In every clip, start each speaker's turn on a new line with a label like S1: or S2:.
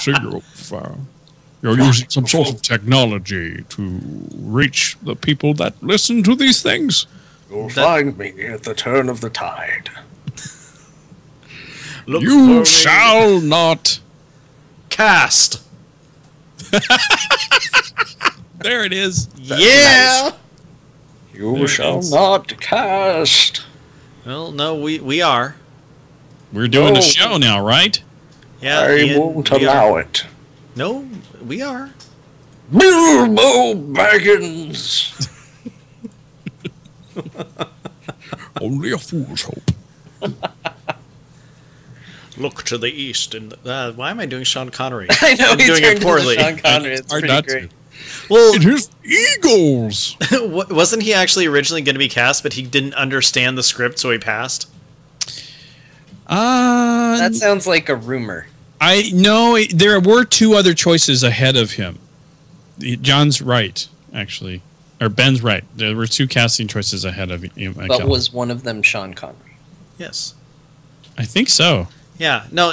S1: See, you're using some sort of technology to reach the people that listen to these things.
S2: You'll find me at the turn of the tide.
S1: You shall not
S3: cast.
S1: There it is.
S3: Yeah.
S2: Nice. You shall not cast.
S3: Well, no, we are.
S1: We're doing the show now, right?
S3: Yeah.
S2: I won't allow it.
S3: No, we are.
S2: Bilbo Baggins.
S1: Only a fool's hope.
S3: Look to the east. And why am I doing Sean Connery?
S2: I know,
S3: I'm
S2: he's
S3: doing it poorly.
S2: Sean Connery. It's pretty great.
S3: Well,
S1: it is Eagles.
S3: Wasn't he actually originally going to be cast, but he didn't understand the script, so he passed?
S4: That sounds like a rumor.
S1: I know there were two other choices ahead of him. John's right, actually. Or Ben's right. There were two casting choices ahead of him.
S4: But was one of them Sean Connery?
S3: Yes.
S1: I think so.
S3: Yeah. No,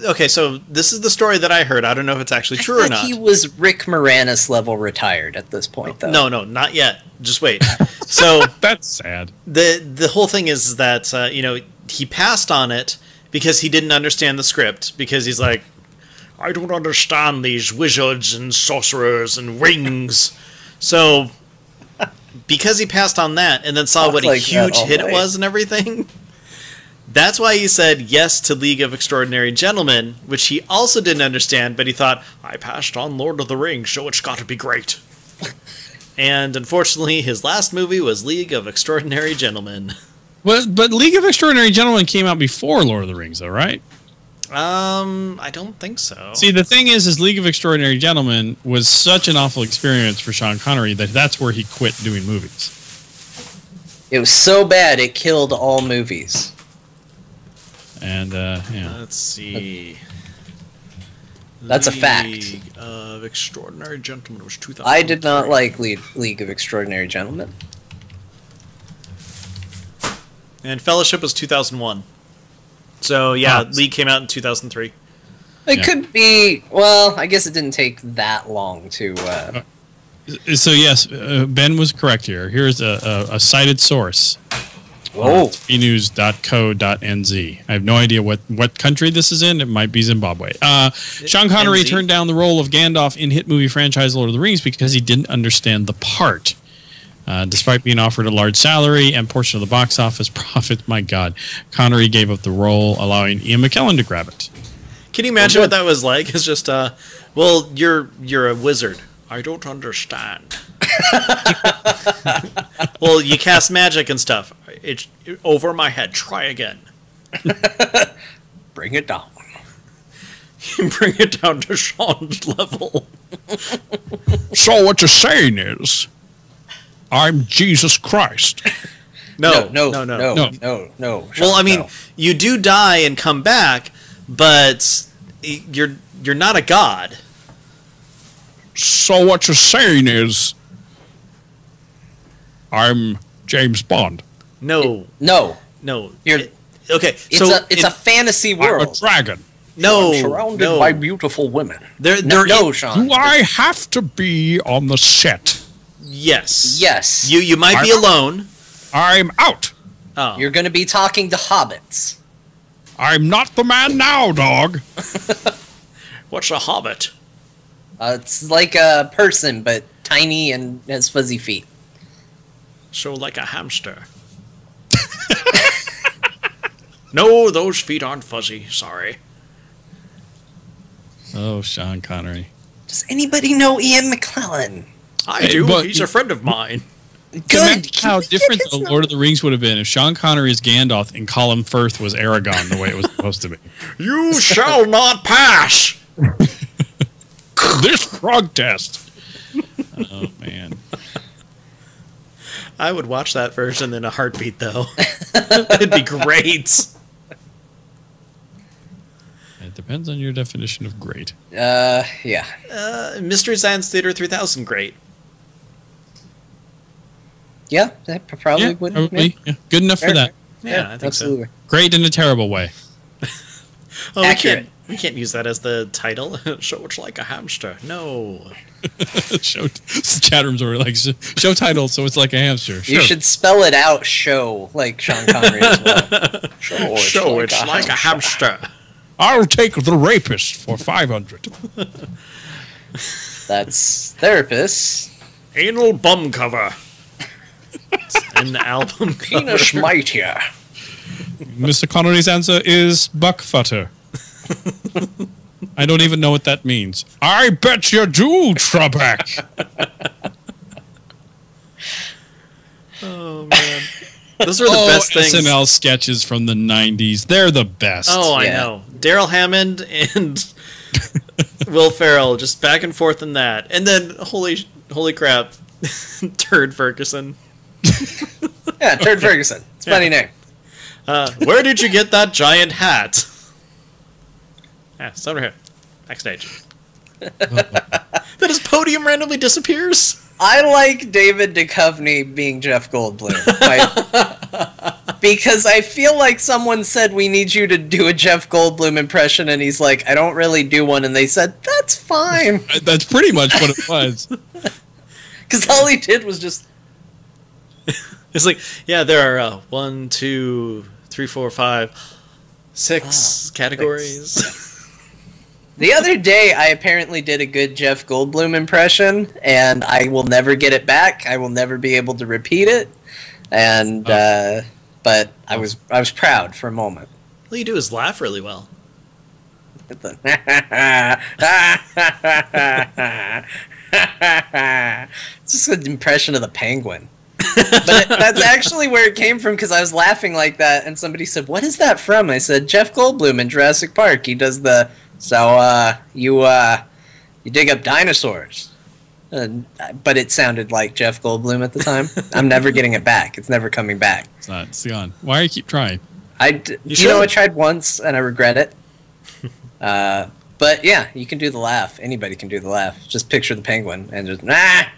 S3: okay, so this is the story that I heard. I don't know if it's actually true or not.
S4: He was Rick Moranis level retired at this point, though.
S3: No, not yet. Just wait. So
S1: that's sad.
S3: The whole thing is that he passed on it because he didn't understand the script, because he's like, I don't understand these wizards and sorcerers and rings. So because he passed on that and then saw what a huge hit it was and everything, that's why he said yes to League of Extraordinary Gentlemen, which he also didn't understand, but he thought, I passed on Lord of the Rings, so it's got to be great. And unfortunately, his last movie was League of Extraordinary Gentlemen.
S1: But League of Extraordinary Gentlemen came out before Lord of the Rings, though, right?
S3: I don't think so.
S1: See, the thing is League of Extraordinary Gentlemen was such an awful experience for Sean Connery that that's where he quit doing movies.
S4: It was so bad it killed all movies.
S1: And yeah.
S3: Let's see.
S4: That's a fact.
S3: League of Extraordinary Gentlemen was 2000.
S4: I did not like League of Extraordinary Gentlemen.
S3: And Fellowship was 2001. So yeah, League came out in 2003.
S4: It could be. Well, I guess it didn't take that long to.
S1: So yes, Ben was correct here. Here's a cited source.
S4: Oh.
S1: enews.co.nz. I have no idea what country this is in. It might be Zimbabwe. Sean Connery turned down the role of Gandalf in hit movie franchise Lord of the Rings because he didn't understand the part. Despite being offered a large salary and portion of the box office profit, my God, Connery gave up the role, allowing Ian McKellen to grab it.
S3: Can you imagine what that was like? It's just, well, you're a wizard. I don't understand. Well, you cast magic and stuff. It's over my head. Try again.
S4: Bring it down.
S3: Bring it down to Sean's level.
S1: So what you're saying is, I'm Jesus Christ.
S3: No. Well, I mean, you do die and come back, but you're not a god.
S1: So what you're saying is, I'm James Bond.
S3: No.
S4: You're
S3: okay.
S4: It's a fantasy world.
S1: I'm a dragon.
S3: No,
S2: I'm surrounded by beautiful women.
S4: Sean.
S1: Do I have to be on the set?
S3: Yes.
S4: Yes.
S3: You might be alone.
S1: I'm out.
S3: Oh.
S4: You're going to be talking to hobbits.
S1: I'm not the man now, dog.
S3: What's a hobbit?
S4: It's like a person, but tiny and has fuzzy feet.
S3: So like a hamster. No, those feet aren't fuzzy. Sorry.
S1: Oh, Sean Connery.
S4: Does anybody know Ian McKellen?
S3: I do. He's a friend of mine.
S4: Good.
S1: How different the Lord of the Rings would have been if Sean Connery is Gandalf and Colin Firth was Aragorn the way it was supposed to be.
S3: You shall not pass.
S1: This drug test. Oh, man.
S3: I would watch that version in a heartbeat, though. It'd be great.
S1: It depends on your definition of great.
S4: Yeah.
S3: Mystery Science Theater 3000, great.
S4: Yeah, that probably would.
S1: Probably, yeah. Good enough for that.
S3: Yeah, I think
S4: absolutely.
S3: so.
S1: Great in a terrible way.
S3: Oh,
S4: Accurate.
S3: We can't use that as the title. Show it's like a hamster. No.
S1: Show chat rooms are like show title, so it's like a hamster. Sure.
S4: You should spell it out. Show like Sean Connery as well.
S3: Show it's like a hamster.
S1: I'll take the rapist for 500.
S4: That's therapist.
S3: Anal bum cover. An album cover.
S2: Penis mightier.
S1: Mr. Connery's answer is buckfutter. I don't even know what that means. I bet you do, Trebek.
S3: Oh, man. Those were the best things.
S1: SNL sketches from the 90s. They're the best.
S3: Oh, I know. Daryl Hammond and Will Ferrell just back and forth in that. And then, holy crap, Turd Ferguson.
S4: Yeah, Turd Ferguson. It's a funny name.
S3: Where did you get that giant hat? Yeah, it's over here. Backstage. Then his podium randomly disappears.
S4: I like David Duchovny being Jeff Goldblum. Because I feel like someone said, we need you to do a Jeff Goldblum impression, and he's like, I don't really do one, and they said, that's fine.
S1: That's pretty much what it was.
S4: Because all he did was just...
S3: It's like, yeah, there are 1, 2, 3, 4, 5, 6 categories.
S4: The other day, I apparently did a good Jeff Goldblum impression, and I will never get it back. I will never be able to repeat it. And but I was proud for a moment.
S3: All you do is laugh really well.
S4: It's just an impression of the penguin. But that's actually where it came from, because I was laughing like that, and somebody said, "What is that from?" I said, "Jeff Goldblum in Jurassic Park. He does the you dig up dinosaurs." But it sounded like Jeff Goldblum at the time. I'm never getting it back. It's never coming back.
S1: It's not. It's gone. Why do you keep trying?
S4: I tried once and I regret it. But yeah, you can do the laugh. Anybody can do the laugh. Just picture the penguin and just That's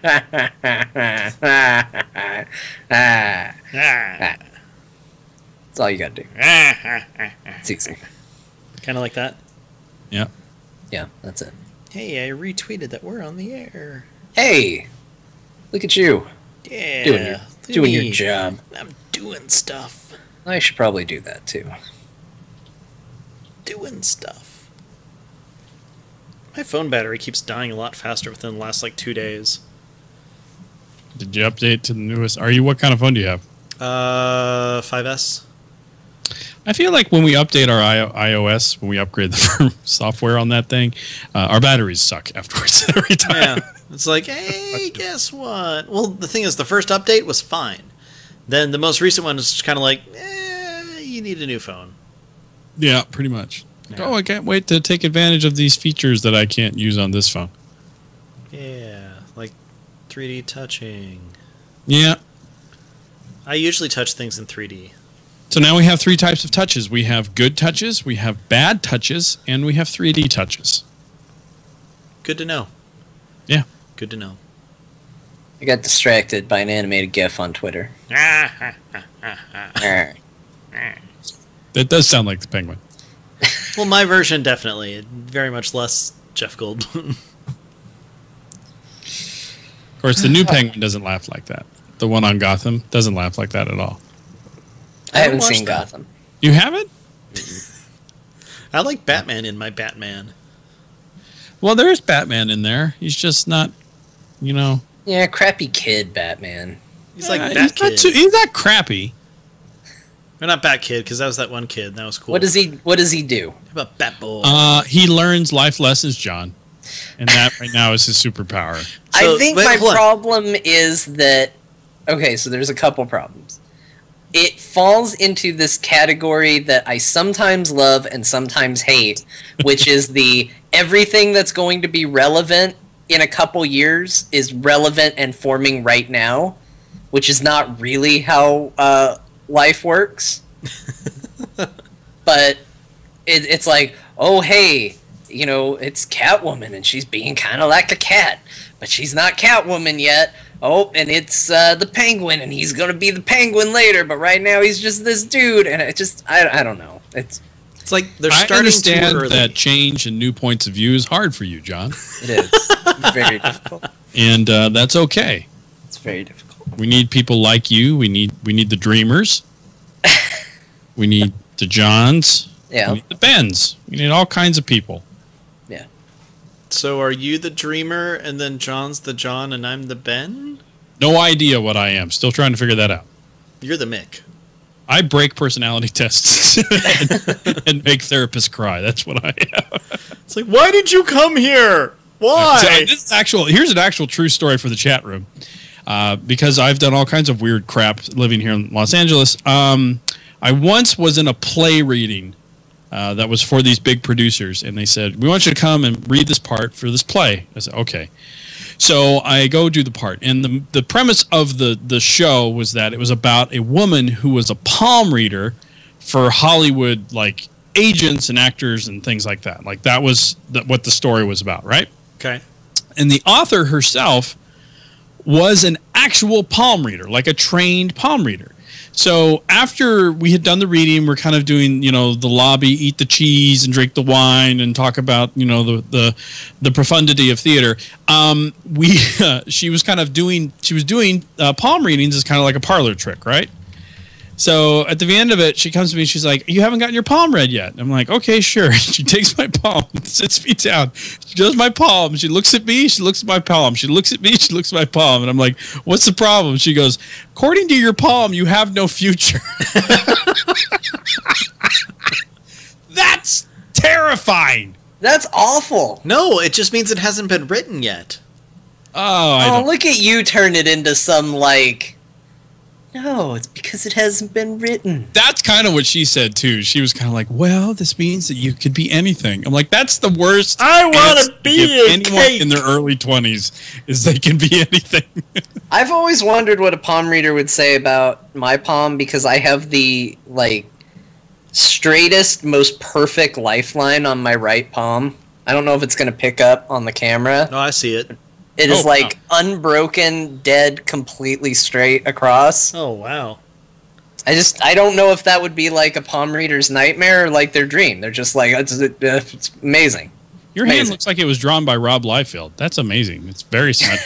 S4: all you gotta do. It's easy.
S3: Kind of like that.
S1: Yeah.
S4: Yeah, that's it.
S3: Hey, I retweeted that we're on the air.
S4: Hey, look at you.
S3: Yeah.
S4: Doing your job.
S3: I'm doing stuff.
S4: I should probably do that too.
S3: Doing stuff. My phone battery keeps dying a lot faster within the last, 2 days.
S1: Did you update to the newest? What kind of phone do you have?
S3: 5S.
S1: I feel like when we update our iOS, when we upgrade the firm software on that thing, our batteries suck afterwards every time.
S3: Yeah. It's like, hey, guess what? Well, the thing is, the first update was fine. Then the most recent one is just kind of like, you need a new phone.
S1: Yeah, pretty much.
S3: Yeah.
S1: Oh, I can't wait to take advantage of these features that I can't use on this phone.
S3: Yeah, like 3D touching.
S1: Yeah.
S3: I usually touch things in 3D.
S1: So now we have 3 types of touches. We have good touches, we have bad touches, and we have 3D touches.
S3: Good to know.
S1: Yeah.
S3: Good to know.
S4: I got distracted by an animated GIF on Twitter.
S1: That does sound like the penguin.
S3: Well, my version definitely. Very much less Jeff Goldblum.
S1: Of course, the new penguin doesn't laugh like that. The one on Gotham doesn't laugh like that at all.
S4: I haven't seen Gotham.
S1: You haven't?
S3: I like Batman in my Batman.
S1: Well, there is Batman in there. He's just not,
S4: Yeah, crappy kid Batman.
S3: He's like Bat-Kid.
S1: He's not crappy.
S3: Or not Bat-Kid, because that was that one kid. That was cool.
S4: What does he do?
S3: How about Bat-Boy?
S1: He learns life lessons, John. And that right now is his superpower.
S4: So, I think my problem is that... Okay, so there's a couple problems. It falls into this category that I sometimes love and sometimes hate, which is the everything that's going to be relevant in a couple years is relevant and forming right now, which is not really how life works. But it's like, oh, hey, it's Catwoman and she's being kind of like a cat, but she's not Catwoman yet. Oh, and it's the Penguin, and he's going to be the Penguin later, but right now he's just this dude, and I don't know.
S3: It's like they're
S1: I
S3: starting too
S1: understand
S3: early.
S1: that change and new points of view is hard for you, John.
S4: It is very difficult.
S1: And that's okay.
S4: It's very difficult.
S1: We need people like you. We need the dreamers. We need the Johns.
S4: Yeah.
S1: We need the Bens. We need all kinds of people.
S4: Yeah.
S3: So are you the dreamer, and then John's the John, and I'm the Ben?
S1: No idea what I am. Still trying to figure that out.
S3: You're the Mick.
S1: I break personality tests and make therapists cry. That's what I am.
S3: It's like, why did you come here? Why?
S1: So here's an actual true story for the chat room. Because I've done all kinds of weird crap living here in Los Angeles. I once was in a play reading that was for these big producers, and they said, we want you to come and read this part for this play. I said, okay. So I go do the part, and the premise of the show was that it was about a woman who was a palm reader for Hollywood, like, agents and actors and things like that. Like, that was what the story was about, right?
S3: Okay.
S1: And the author herself was an actual palm reader, like a trained palm reader. So after we had done the reading, we're kind of doing, the lobby, eat the cheese and drink the wine and talk about, the profundity of theater. She was doing palm readings as kind of like a parlor trick, right? So at the end of it, she comes to me. She's like, "You haven't gotten your palm read yet." I'm like, "Okay, sure." She takes my palm, sits me down. She does my palm. She looks at me. She looks at my palm. She looks at me. She looks at my palm. And I'm like, "What's the problem?" She goes, "According to your palm, you have no future." That's terrifying.
S4: That's awful.
S3: No, it just means it hasn't been written yet.
S1: Oh,
S4: look at you turn it into some, like... No, it's because it hasn't been written.
S1: That's kind of what she said, too. She was kind of like, well, this means that you could be anything. I'm like, that's the worst.
S3: I want to be
S1: anyone in their early 20s is they can be anything.
S4: I've always wondered what a palm reader would say about my palm, because I have the, like, straightest, most perfect lifeline on my right palm. I don't know if it's going to pick up on the camera.
S3: No, I see it.
S4: It is like unbroken, dead, completely straight across.
S3: Oh, wow.
S4: I don't know if that would be like a palm reader's nightmare or like their dream. They're just like, it's amazing.
S1: Your hand looks like it was drawn by Rob Liefeld. That's amazing. It's very smart.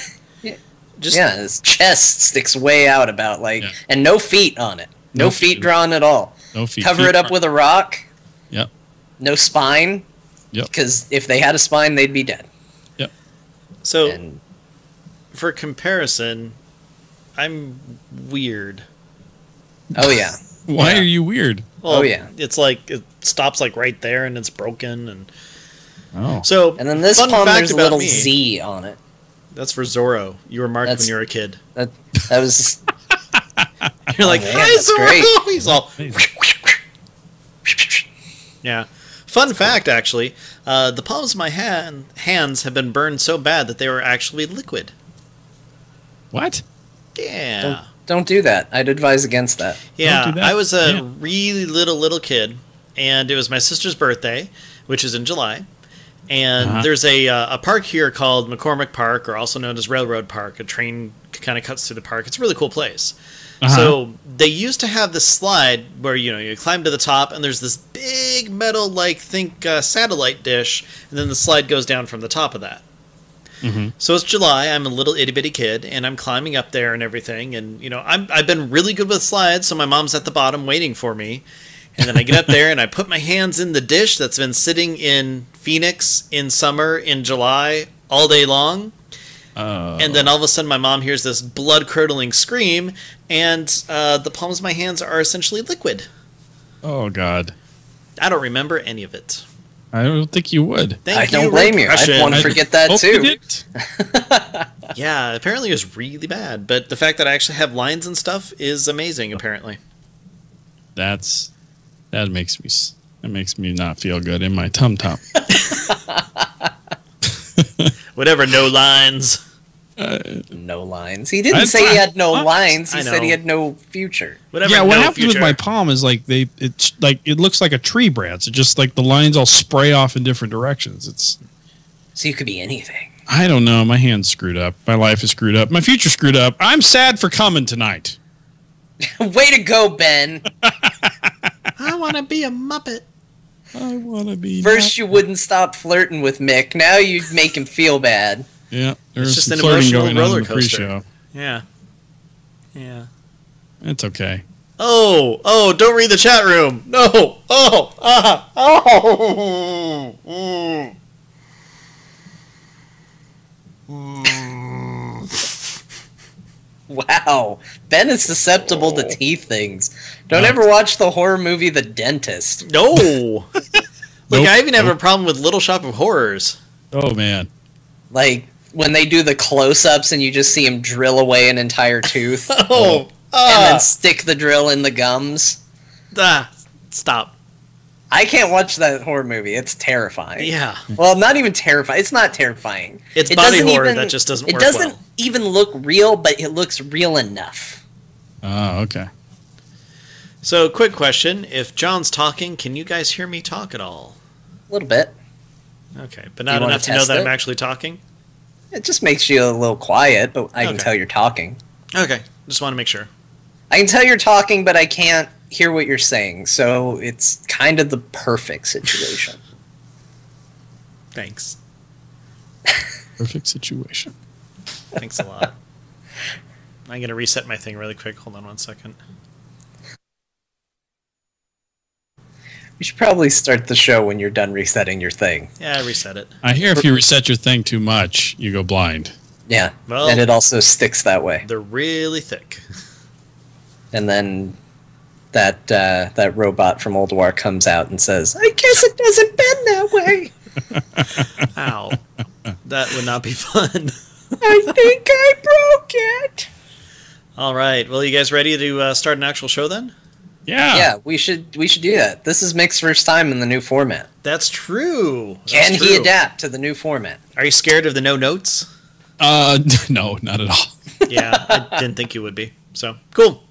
S4: His chest sticks way out about and no feet on it. No feet drawn at all.
S1: No feet.
S4: Cover it up with a rock.
S1: Yep.
S4: No spine.
S1: Yep.
S4: Because if they had a spine, they'd be dead.
S3: So, for comparison, I'm weird.
S4: Oh, yeah.
S1: Why are you weird?
S3: Well, it's like, it stops like right there and it's broken. And So,
S4: and then this palm, there's a little Z on it.
S3: That's for Zorro. You were marked when you were a kid.
S4: That was...
S3: You're like, hi, Zorro! He's all... Yeah. Fun fact, actually, the palms of my hands have been burned so bad that they were actually liquid.
S1: What?
S3: Yeah.
S4: Don't do that. I'd advise against that.
S3: Yeah,
S1: Don't do that.
S3: I was a really little kid, and it was my sister's birthday, which is in July. And there's a park here called McCormick Park, or also known as Railroad Park. A train kind of cuts through the park. It's a really cool place. So they used to have this slide where, you climb to the top and there's this big metal, satellite dish, and then the slide goes down from the top of that. So it's July, I'm a little itty-bitty kid, and I'm climbing up there and everything, and, I've been really good with slides, so my mom's at the bottom waiting for me, and then I get up there and I put my hands in the dish that's been sitting in Phoenix in summer, in July, all day long. And then all of a sudden my mom hears this blood-curdling scream, and the palms of my hands are essentially liquid.
S1: Oh, God.
S3: I don't remember any of it.
S1: I don't think you would.
S4: I don't blame you. I'd want to forget that, too.
S3: Yeah, apparently it was really bad, but the fact that I actually have lines and stuff is amazing, apparently.
S1: That makes me not feel good in my tum-tum.
S3: Whatever, no lines.
S4: No lines. He didn't say he had no lines. He said he had no future.
S3: Whatever.
S1: Yeah, what
S3: no
S1: happens
S3: future.
S1: with my palm is it looks like a tree branch. It just the lines all spray off in different directions.
S4: So you could be anything.
S1: I don't know. My hand's screwed up. My life is screwed up. My future's screwed up. I'm sad for coming tonight.
S4: Way to go, Ben.
S3: I want to be a Muppet.
S1: I want to be.
S4: First, you wouldn't stop flirting with Mick. Now you make him feel bad.
S1: Yeah,
S3: It's just an
S1: flirting
S3: emotional
S1: going on in
S3: roller
S1: the
S3: coaster.
S1: pre-show.
S3: Yeah. Yeah.
S1: It's okay.
S3: Oh, don't read the chat room. No.
S4: Wow. Ben is susceptible to teeth things. Don't ever watch the horror movie The Dentist.
S3: No. Look,
S1: Nope.
S3: I even have a problem with Little Shop of Horrors.
S1: Oh man.
S4: Like, when they do the close-ups and you just see him drill away an entire tooth.
S3: Oh.
S4: And then stick the drill in the gums.
S3: Stop.
S4: I can't watch that horror movie. It's terrifying.
S3: Yeah.
S4: Well, not even terrifying. It's not terrifying.
S3: It's
S4: It
S3: body
S4: doesn't
S3: horror
S4: even-
S3: that just doesn't work
S4: It doesn't
S3: well.
S4: even look real, but it looks real enough.
S1: Oh, okay.
S3: So, quick question. If John's talking, can you guys hear me talk at all?
S4: A little bit.
S3: Okay, but not
S4: You wanna
S3: enough to know
S4: test
S3: that
S4: it?
S3: I'm actually talking?
S4: It just makes you a little quiet, but I can
S3: Okay.
S4: tell you're talking.
S3: Okay, just want to make sure.
S4: I can tell you're talking, but I can't hear what you're saying, so it's kind of the perfect situation.
S3: Thanks.
S1: Perfect situation.
S3: Thanks a lot. I'm going to reset my thing really quick. Hold on one second.
S4: You should probably start the show when you're done resetting your thing.
S3: Yeah, I reset it.
S1: I hear if you reset your thing too much, you go blind.
S4: Yeah,
S3: Well-
S4: and it also sticks that way.
S3: They're really thick.
S4: And then that robot from Old War comes out and says, "I guess it doesn't bend that way.
S3: Ow. That would not be fun.
S4: I think I broke it."
S3: All right. Well, you guys ready to start an actual show then?
S1: Yeah.
S4: Yeah, we should do that. This is Mick's first time in the new format.
S3: That's true.
S4: Can
S3: That's
S4: he
S3: true.
S4: adapt to the new format?
S3: Are you scared of the no notes?
S1: No, not at all.
S3: Yeah, I didn't think you would be. So, cool.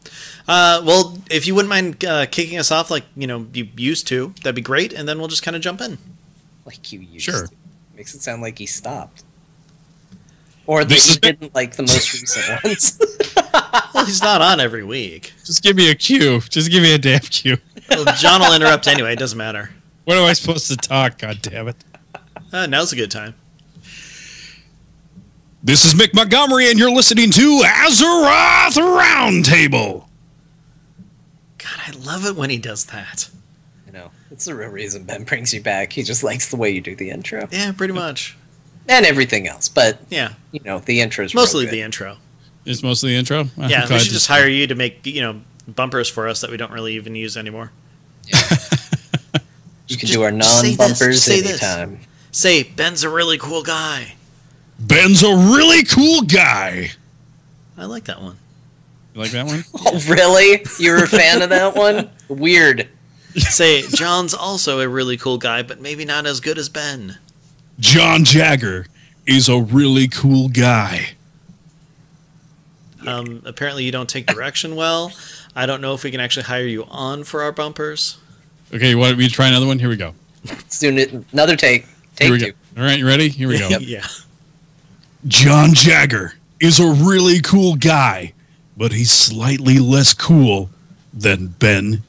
S3: Well, if you wouldn't mind kicking us off like, you used to, that'd be great, and then we'll just kind of jump in.
S4: Like you used
S1: Sure.
S4: to. Makes it sound like he stopped. Or that
S1: This
S4: he
S1: is-
S4: didn't like the most recent ones.
S3: Well, he's not on every week.
S1: Just give me a cue. Just give me a damn cue.
S3: Well, John will interrupt anyway. It doesn't matter.
S1: When am I supposed to talk? God damn it.
S3: Now's a good time.
S1: This is Mick Montgomery, and you're listening to Azeroth Roundtable.
S3: God, I love it when he does that.
S4: You know, it's the real reason Ben brings you back. He just likes the way you do the intro.
S3: Yeah, pretty much.
S4: And everything else, but,
S3: Yeah,
S4: you know, the intro's
S3: mostly
S4: real
S3: the
S4: good.
S3: intro.
S1: It's mostly the intro. I'm
S3: Yeah, we
S1: glad
S3: should
S1: to-
S3: just hire you to make, bumpers for us that we don't really even use anymore.
S4: You can
S3: Just-
S4: do our
S3: just say this,
S4: non-bumpers
S3: just say this.
S4: anytime.
S3: Say, Ben's a really cool guy.
S1: Ben's a really cool guy.
S3: I like that one.
S1: You like that one?
S4: Oh, really? You were a fan of that one? Weird.
S3: Say, John's also a really cool guy, but maybe not as good as Ben.
S1: John Jagger is a really cool guy.
S3: Apparently you don't take direction well. I don't know if we can actually hire you on for our bumpers.
S1: Okay, you want me to try another one? Here we go.
S4: Let's do another take.
S1: Here we
S4: Take two.
S1: go. All right, you ready? Here we go.
S3: Yeah.
S1: John Jagger is a really cool guy, but he's slightly less cool than Ben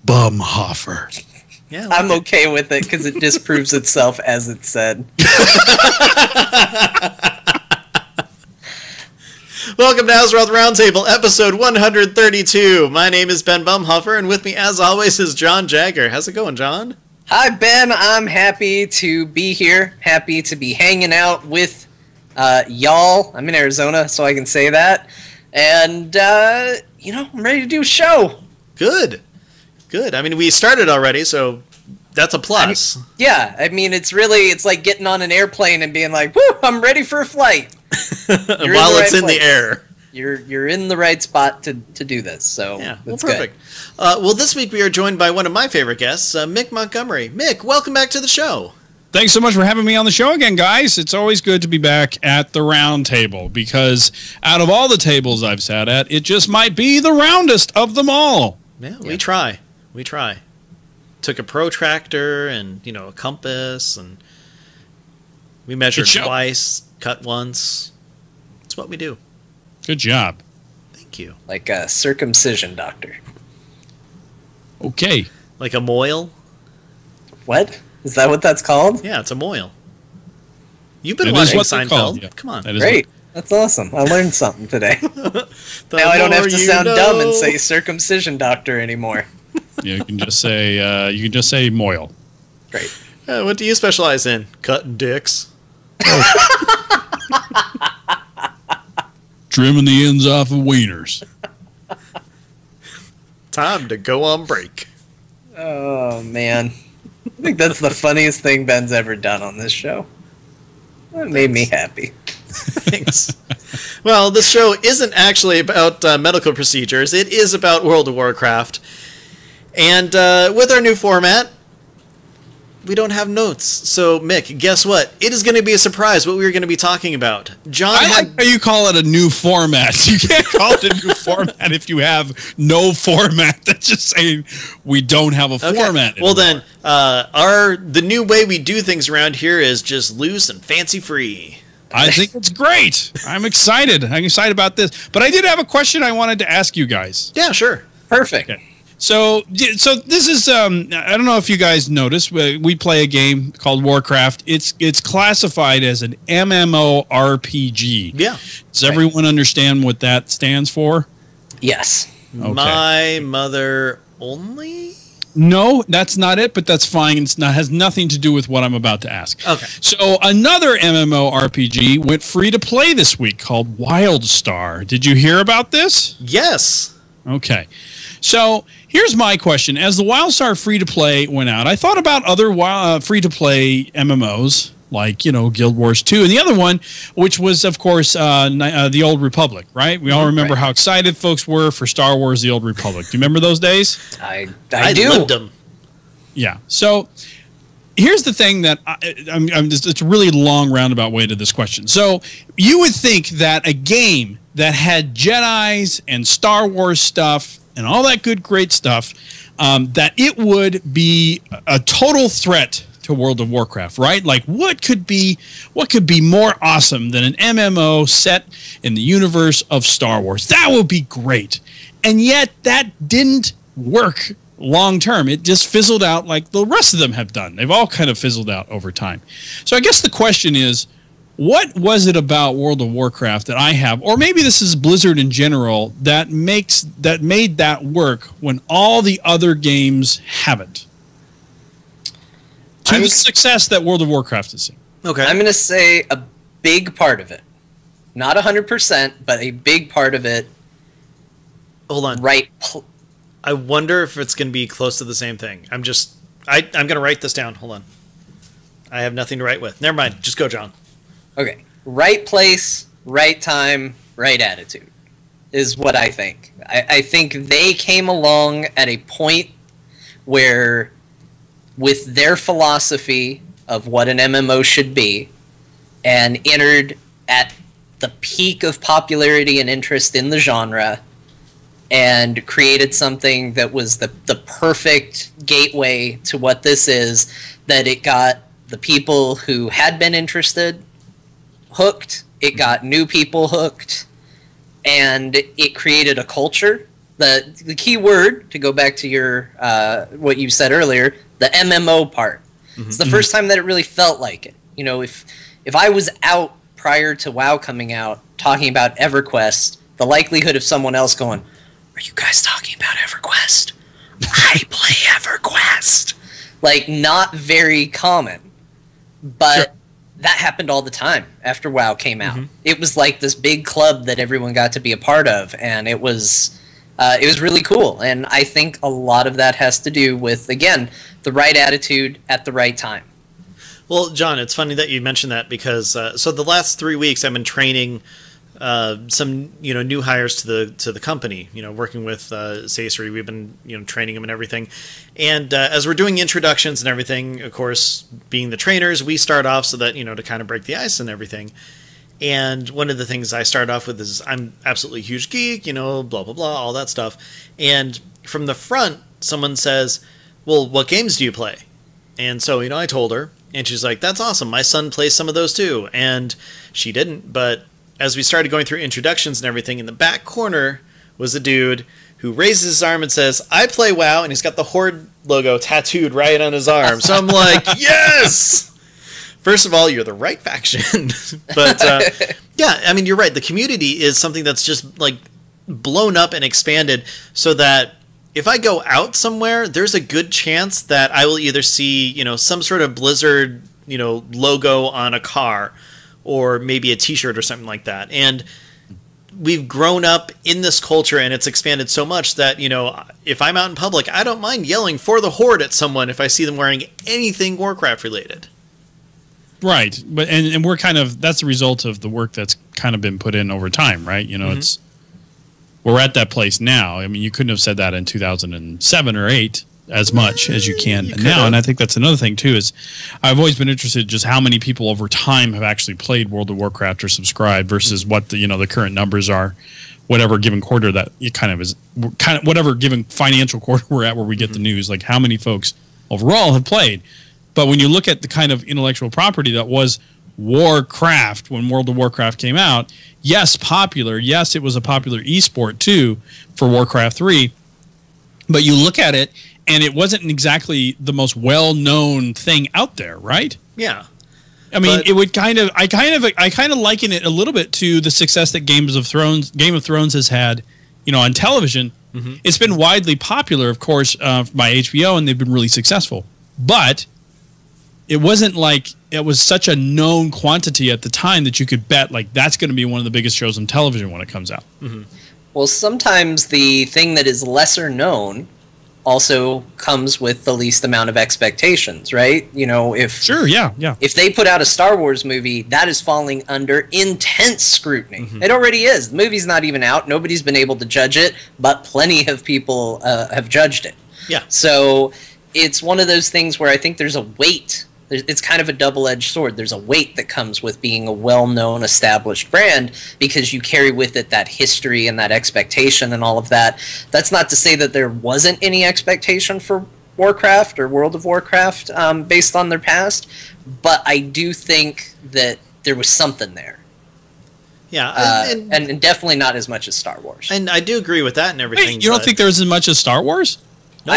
S1: Bumhofer.
S3: Yeah.
S4: I'm okay with it because it disproves itself as it's said.
S3: Welcome to Azeroth Roundtable, episode 132. My name is Ben Bumhofer, and with me, as always, is John Jagger. How's it going, John?
S4: Hi, Ben. I'm happy to be here. Happy to be hanging out with y'all. I'm in Arizona, so I can say that. And, I'm ready to do a show.
S3: Good. Good. I mean, we started already, so that's a plus.
S4: It's like getting on an airplane and being like, woo, I'm ready for a flight.
S3: While it's in the air.
S4: You're in the right spot to do this, so
S3: Yeah, well,
S4: that's
S3: perfect. Well, this week we are joined by one of my favorite guests, Mick Montgomery. Mick, welcome back to the show.
S1: Thanks so much for having me on the show again, guys. It's always good to be back at the round table because out of all the tables I've sat at, it just might be the roundest of them all.
S3: Yeah, we try. We try. Took a protractor and, a compass, and we measured
S1: Good show.
S3: twice, cut once. It's what we do.
S1: Good job.
S3: Thank you.
S4: Like a circumcision doctor.
S1: Okay.
S3: Like a moil?
S4: What? Is that what that's called?
S3: Yeah, it's a moil. You've been watching Seinfeld. Yeah. Come on.
S4: Great. That's awesome. I learned something today. Now I don't have to sound dumb and say circumcision doctor anymore.
S1: Yeah, you can just say moil.
S4: Great.
S3: What do you specialize in? Cutting dicks.
S1: Trimming the ends off of wieners.
S3: Time to go on break.
S4: Oh, man. I think that's the funniest thing Ben's ever done on this show. That made me happy.
S3: Thanks. Well, this show isn't actually about medical procedures. It is about World of Warcraft. And with our new format, we don't have notes. So, Mick, guess what? It is going to be a surprise what we're going to be talking about. John,
S1: I like how you call it a new format. You can't call it a new format if you have no format. That's just saying we don't have a format anymore.
S3: Well, then, the new way we do things around here is just loose and fancy-free.
S1: I think it's great. I'm excited. I'm excited about this. But I did have a question I wanted to ask you guys.
S3: Yeah, sure.
S4: Perfect.
S1: Okay. So this is I don't know if you guys noticed, we play a game called Warcraft. It's classified as an MMORPG.
S3: Yeah.
S1: Does everyone understand what that stands for?
S4: Yes.
S1: Okay.
S3: My mother only?
S1: No, that's not it, but that's fine. It has nothing to do with what I'm about to ask.
S3: Okay.
S1: So another MMORPG went free to play this week called WildStar. Did you hear about this?
S3: Yes.
S1: Okay. So here's my question. As the WildStar free-to-play went out, I thought about other free-to-play MMOs, like, Guild Wars 2, and the other one, which was, of course, the Old Republic, right? We all remember how excited folks were for Star Wars: The Old Republic. Do you remember those days?
S4: I do.
S3: Lived them.
S1: Yeah. So here's the thing that it's a really long roundabout way to this question. So you would think that a game that had Jedis and Star Wars stuff and all that good, great stuff, that it would be a total threat to World of Warcraft, right? Like, what could be more awesome than an MMO set in the universe of Star Wars? That would be great. And yet, that didn't work long term. It just fizzled out like the rest of them have done. They've all kind of fizzled out over time. So I guess the question is, what was it about World of Warcraft that I have, or maybe this is Blizzard in general, that made that work when all the other games haven't? To the success that World of Warcraft has seen.
S3: Okay.
S4: I'm going to say a big part of it. Not 100%, but a big part of it.
S3: Hold on.
S4: Right.
S3: I wonder if it's going to be close to the same thing. I'm going to write this down. Hold on. I have nothing to write with. Never mind. Just go, John.
S4: Okay. Right place, right time, right attitude is what I think. I think they came along at a point where, with their philosophy of what an MMO should be, and entered at the peak of popularity and interest in the genre, and created something that was the perfect gateway to what this is, that it got the people who had been interested hooked, it got new people hooked, and it created a culture. The key word, to go back to your what you said earlier, the MMO part. Mm-hmm. It's the first time that it really felt like it. If I was out prior to WoW coming out talking about EverQuest, the likelihood of someone else going, "Are you guys talking about EverQuest? I play EverQuest." Like, not very common. But sure. That happened all the time after WoW came out. Mm-hmm. It was like this big club that everyone got to be a part of, and it was really cool. And I think a lot of that has to do with, again, the right attitude at the right time.
S3: Well, John, it's funny that you mentioned that because so the last 3 weeks I've been training some new hires to the company. Working with Sasori, we've been training them and everything. And as we're doing introductions and everything, of course, being the trainers, we start off so that to kind of break the ice and everything. And one of the things I start off with is I'm absolutely a huge geek, blah blah blah, all that stuff. And from the front, someone says, "Well, what games do you play?" And so I told her, and she's like, "That's awesome. My son plays some of those too." And she didn't, but as we started going through introductions and everything, in the back corner was a dude who raises his arm and says, "I play WoW," and he's got the Horde logo tattooed right on his arm. So I'm like, yes! First of all, you're the right faction. But yeah, I mean, you're right. The community is something that's just like blown up and expanded so that if I go out somewhere, there's a good chance that I will either see, you know, some sort of Blizzard, you know, logo on a car or maybe a t-shirt or something like that. And we've grown up in this culture and it's expanded so much that, you know, if I'm out in public, I don't mind yelling for the Horde at someone if I see them wearing anything Warcraft related.
S1: Right. But and we're kind of, that's the result of the work that's kind of been put in over time, right? You know, it's, we're at that place now. I mean, you couldn't have said that in 2007 or 8 as much as you can now. And I think that's another thing too, is I've always been interested in just how many people over time have actually played World of Warcraft or subscribed versus what the, you know, the current numbers are, whatever given quarter that it kind of is, kind of whatever given financial quarter we're at where we get the news, like how many folks overall have played. But when you look at the kind of intellectual property that was Warcraft when World of Warcraft came out, yes, popular. Yes, it was a popular esport too for Warcraft 3. But you look at it, and it wasn't exactly the most well-known thing out there, right?
S3: Yeah.
S1: I mean, it would kind of I kind of liken it a little bit to the success that Game of Thrones has had, you know, on television. It's been widely popular, of course, by HBO, and they've been really successful. But it wasn't like it was such a known quantity at the time that you could bet like that's going to be one of the biggest shows on television when it comes out.
S4: Well, sometimes the thing that is lesser known also comes with the least amount of expectations, right? You know, if if they put out a Star Wars movie, that is falling under intense scrutiny. It already is. The movie's not even out. Nobody's been able to judge it, but plenty of people have judged it.
S3: Yeah.
S4: So it's one of those things where I think there's a weight. It's kind of a double-edged sword. There's a weight that comes with being a well-known, established brand because you carry with it that history and that expectation and all of that. That's not to say that there wasn't any expectation for Warcraft or World of Warcraft based on their past, but I do think that there was something there.
S3: Yeah,
S4: and definitely not as much as Star Wars.
S3: And I do agree with that and everything.
S1: Wait, you don't think there was as much as Star Wars?
S3: No.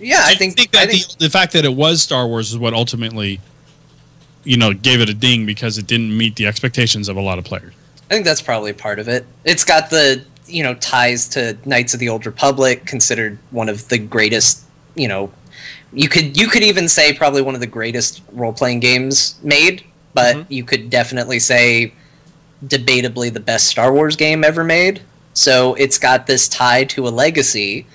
S4: I think
S1: that the fact that it was Star Wars is what ultimately, you know, gave it a ding because it didn't meet the expectations of a lot of players.
S4: I think that's probably part of it. It's got the, you know, ties to Knights of the Old Republic, considered one of the greatest, you know, you could even say probably one of the greatest role-playing games made, but you could definitely say debatably the best Star Wars game ever made. So it's got this tie to a legacy.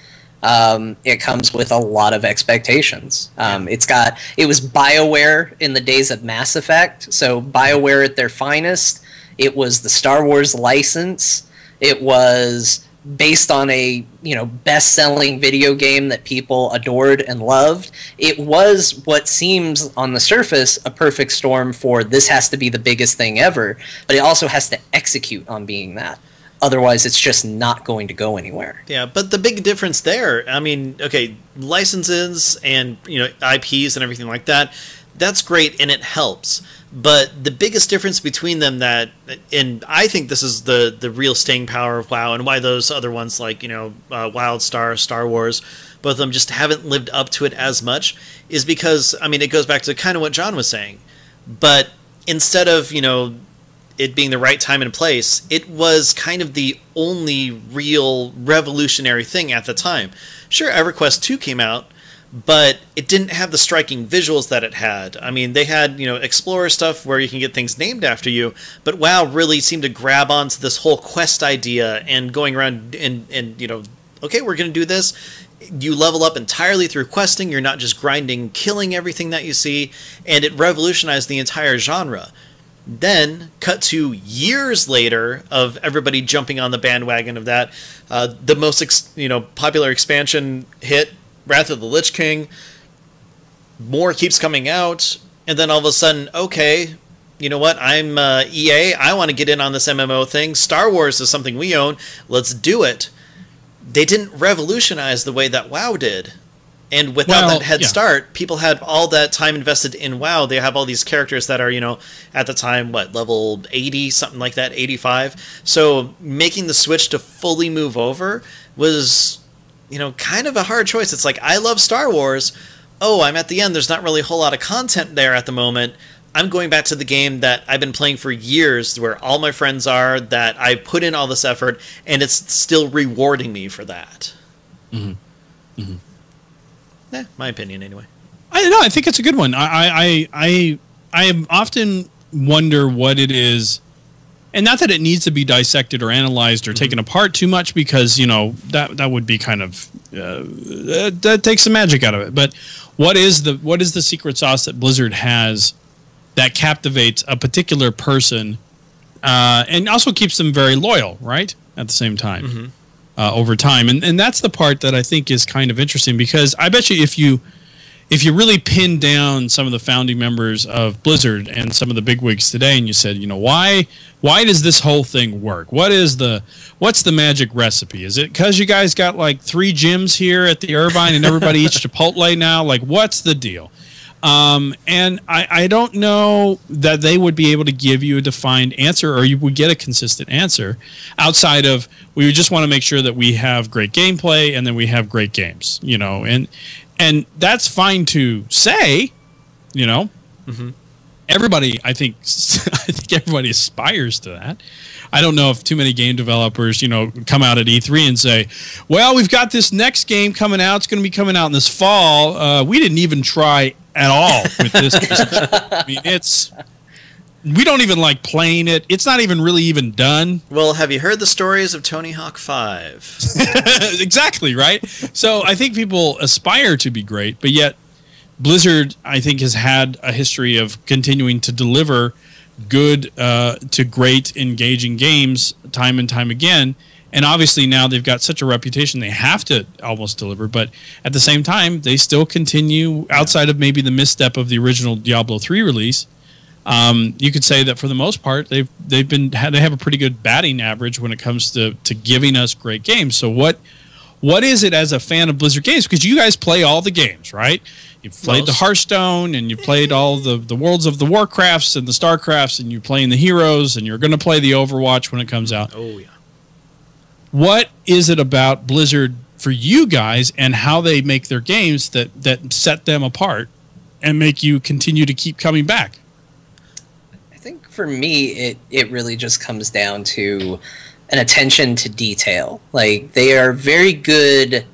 S4: It comes with a lot of expectations. It was BioWare in the days of Mass Effect, so BioWare at their finest. It was the Star Wars license. It was based on a, you know, best-selling video game that people adored and loved. It was what seems on the surface a perfect storm for this has to be the biggest thing ever, but it also has to execute on being that. Otherwise, it's just not going to go anywhere.
S3: Yeah, but the big difference there, I mean, okay, licenses and, you know, IPs and everything like that, that's great and it helps. But the biggest difference between them that, and I think this is the real staying power of WoW and why those other ones like, you know, WildStar, Star Wars, both of them just haven't lived up to it as much, is because, I mean, it goes back to kind of what John was saying. But instead of, you know, it being the right time and place, it was kind of the only real revolutionary thing at the time. Sure, EverQuest 2 came out, but it didn't have the striking visuals that it had. I mean, they had, you know, Explorer stuff where you can get things named after you, but WoW really seemed to grab onto this whole quest idea and going around and you know, okay, we're going to do this. You level up entirely through questing. You're not just grinding, killing everything that you see, and it revolutionized the entire genre. Then, cut to years later of everybody jumping on the bandwagon of that, the most popular expansion hit, Wrath of the Lich King. More keeps coming out, and then all of a sudden, okay, you know what? I'm EA. I want to get in on this MMO thing. Star Wars is something we own. Let's do it. They didn't revolutionize the way that WoW did. And without that head start, people had all that time invested in WoW. They have all these characters that are, you know, at the time, what, level 80, something like that, 85. So making the switch to fully move over was kind of a hard choice. It's like, I love Star Wars. Oh, I'm at the end. There's not really a whole lot of content there at the moment. I'm going back to the game that I've been playing for years, where all my friends are, that I put in all this effort, and it's still rewarding me for that. My opinion, anyway.
S1: I think it's a good one. I often wonder what it is, and not that it needs to be dissected or analyzed or taken apart too much, because that would be kind of that takes the magic out of it. But what is the secret sauce that Blizzard has that captivates a particular person and also keeps them very loyal, right? At the same time, over time, and that's the part that I think is kind of interesting, because I bet you if you really pin down some of the founding members of Blizzard and some of the bigwigs today, and you said, why does this whole thing work? What's the magic recipe? Is it because you guys got like 3 gyms here at the Irvine and everybody eats Chipotle now? Like, what's the deal? And I don't know that they would be able to give you a defined answer, or you would get a consistent answer outside of, we would just want to make sure that we have great gameplay and then we have great games, and that's fine to say, everybody, I think everybody aspires to that. I don't know if too many game developers, come out at E3 and say, well, we've got this next game coming out. It's going to be coming out in this fall. We didn't even try at all with this. I mean, we don't even like playing it. It's not even really even done.
S3: Well, have you heard the stories of Tony Hawk 5?
S1: Exactly, right? So I think people aspire to be great, but yet Blizzard, I think, has had a history of continuing to deliver good to great engaging games time and time again. And obviously now they've got such a reputation, they have to almost deliver. But at the same time, they still continue, outside of maybe the misstep of the original Diablo 3 release. You could say that for the most part, they have a pretty good batting average when it comes to giving us great games. So what is it as a fan of Blizzard games? Because you guys play all the games, right? You've played the Hearthstone, and you played all the worlds of the Warcrafts and the Starcrafts, and you're playing the Heroes, and you're going to play the Overwatch when it comes out.
S3: Oh, yeah.
S1: What is it about Blizzard for you guys and how they make their games that set them apart and make you continue to keep coming back?
S4: I think for me, it really just comes down to an attention to detail. Like, they are very good.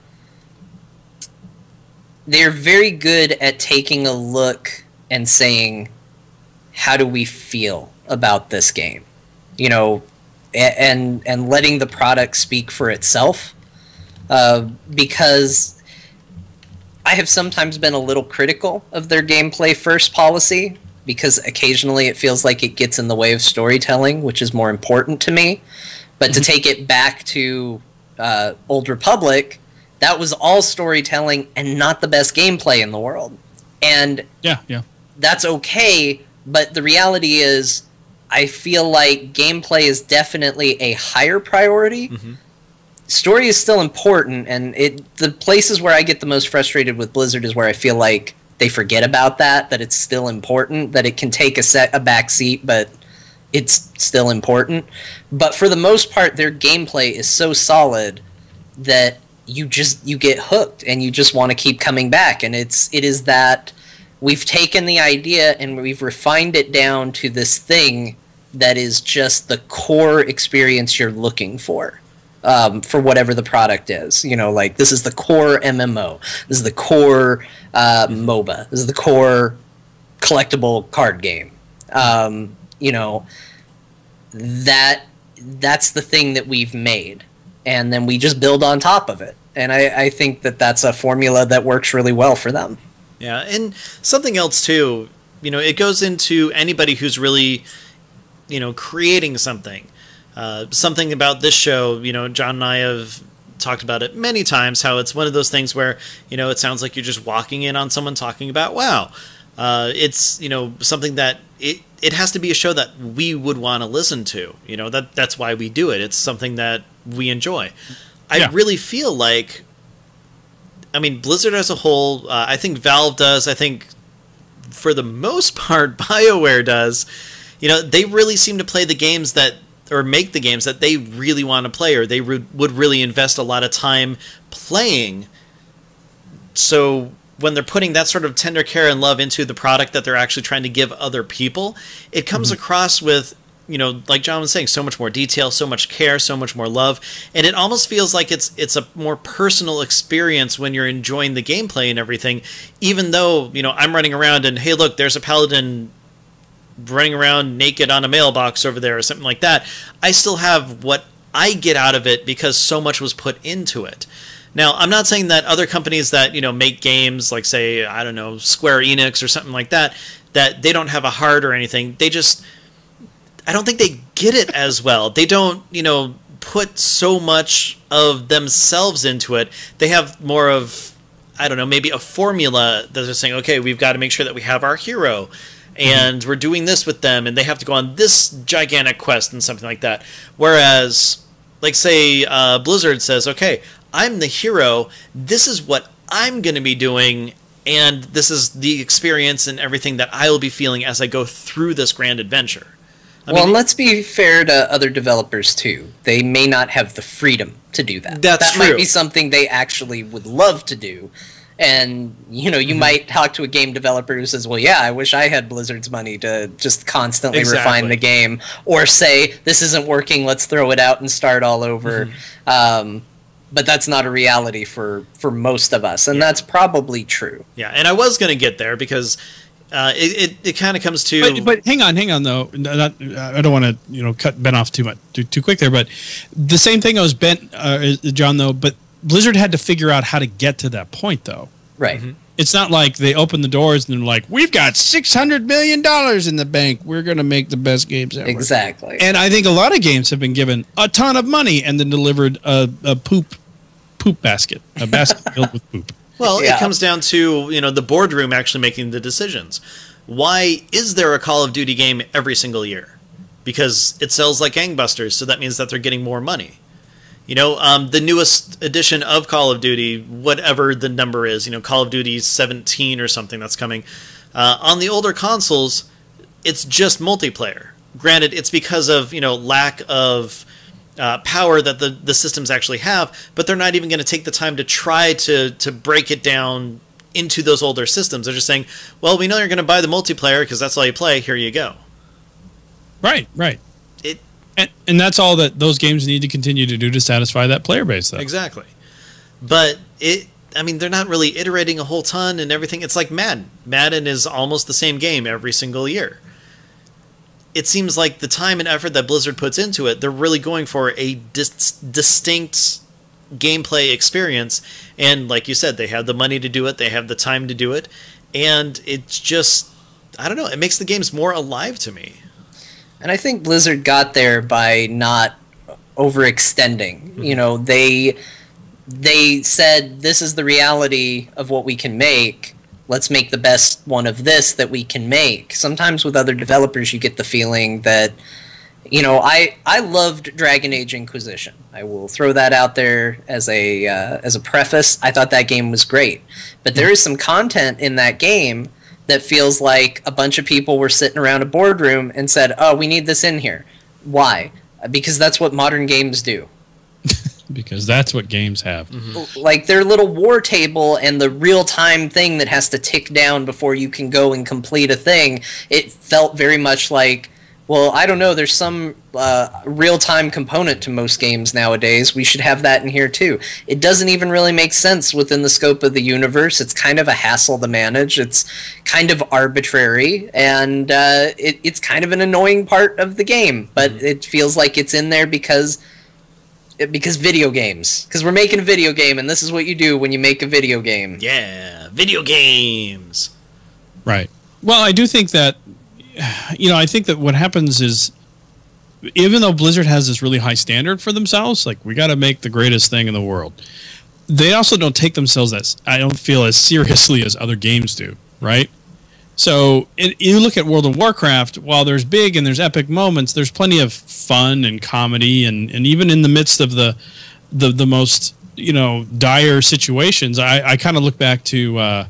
S4: They're very good at taking a look and saying, how do we feel about this game? And letting the product speak for itself. Because I have sometimes been a little critical of their gameplay first policy, because occasionally it feels like it gets in the way of storytelling, which is more important to me. But to take it back to Old Republic, that was all storytelling and not the best gameplay in the world. And that's okay, but the reality is, I feel like gameplay is definitely a higher priority. Story is still important, and the places where I get the most frustrated with Blizzard is where I feel like they forget about that it's still important, that it can take a back seat, but it's still important. But for the most part, their gameplay is so solid that you get hooked and you just want to keep coming back. And it is that we've taken the idea and we've refined it down to this thing that is just the core experience you're looking for whatever the product is. Like, this is the core MMO. This is the core MOBA. This is the core collectible card game. That's the thing that we've made. And then we just build on top of it. And I think that's a formula that works really well for them.
S3: Yeah, and something else, too, it goes into anybody who's really, creating something. Something about this show, John and I have talked about it many times, how it's one of those things where, it sounds like you're just walking in on someone talking about, wow. It's, something that it has to be a show that we would want to listen to. That's why we do it. It's something that we enjoy. I really feel like, Blizzard as a whole, I think Valve does, I think for the most part BioWare does, they really seem to play the games that or make the games that they really want to play, or they would really invest a lot of time playing. So when they're putting that sort of tender care and love into the product that they're actually trying to give other people, it comes across with, you know, like John was saying, so much more detail, so much care, so much more love, and it almost feels like it's a more personal experience when you're enjoying the gameplay and everything, even though, you know, I'm running around and, hey, look, there's a paladin running around naked on a mailbox over there or something like that. I still have what I get out of it because so much was put into it. Now, I'm not saying that other companies that, you know, make games like, say, I don't know, Square Enix or something like that, that they don't have a heart or anything. They just, I don't think they get it as well. They don't, you know, put so much of themselves into it. They have more of, I don't know, maybe a formula that they're saying, okay, we've got to make sure that we have our hero, and we're doing this with them, and they have to go on this gigantic quest and something like that. Whereas, like, say, Blizzard says, okay, I'm the hero, this is what I'm going to be doing, and this is the experience and everything that I will be feeling as I go through this grand adventure. I mean,
S4: let's be fair to other developers, too. They may not have the freedom to do that.
S3: That
S4: might be something they actually would love to do. And, you know, you might talk to a game developer who says, well, yeah, I wish I had Blizzard's money to just constantly refine the game. Or say, this isn't working, let's throw it out and start all over. But that's not a reality for most of us. And that's probably true.
S3: Yeah, and I was going to get there because it kind of comes to...
S1: But hang on, though. I don't want to, you know, cut Ben off too quick there. But the same thing as John, though, but Blizzard had to figure out how to get to that point, though.
S4: Right.
S1: It's not like they open the doors and they're like, we've got $600 million in the bank. We're going to make the best games ever.
S4: Exactly.
S1: And I think a lot of games have been given a ton of money and then delivered a poop basket, a basket filled with poop.
S3: Well, it comes down to, you know, the boardroom actually making the decisions. Why is there a Call of Duty game every single year? Because it sells like gangbusters, so that means that they're getting more money. You know, the newest edition of Call of Duty, whatever the number is, you know, Call of Duty 17 or something that's coming, on the older consoles, it's just multiplayer. Granted, it's because of, you know, lack of power that the systems actually have, but they're not even going to take the time to try to break it down into those older systems. They're just saying, well, we know you're going to buy the multiplayer because that's all you play. Here you go.
S1: Right. And that's all that those games need to continue to do to satisfy that player base, though.
S3: Exactly. But I mean, they're not really iterating a whole ton and everything. It's like Madden. Madden is almost the same game every single year. It seems like the time and effort that Blizzard puts into it, they're really going for a distinct gameplay experience. And like you said, they have the money to do it. They have the time to do it. And it's just, I don't know, it makes the games more alive to me.
S4: And I think Blizzard got there by not overextending. You know, they said, this is the reality of what we can make. Let's make the best one of this that we can make. Sometimes with other developers, you get the feeling that, you know, I loved Dragon Age Inquisition. I will throw that out there as a preface. I thought that game was great. But there is some content in that game that feels like a bunch of people were sitting around a boardroom and said, oh, we need this in here. Why? Because that's what modern games do.
S1: Because that's what games have.
S4: Like their little war table and the real-time thing that has to tick down before you can go and complete a thing, it felt very much like, well, I don't know, there's some real-time component to most games nowadays. We should have that in here too. It doesn't even really make sense within the scope of the universe. It's kind of a hassle to manage. It's kind of arbitrary, and it's kind of an annoying part of the game. But it feels like it's in there because video games. Because we're making a video game, and this is what you do when you make a video game.
S3: Yeah, video games.
S1: Right. Well, I do think that, you know, I think that what happens is, even though Blizzard has this really high standard for themselves, like, we got to make the greatest thing in the world, they also don't take themselves I don't feel as seriously as other games do, right? So you look at World of Warcraft, while there's big and there's epic moments, there's plenty of fun and comedy, and even in the midst of the most, you know, dire situations, I kind of look back to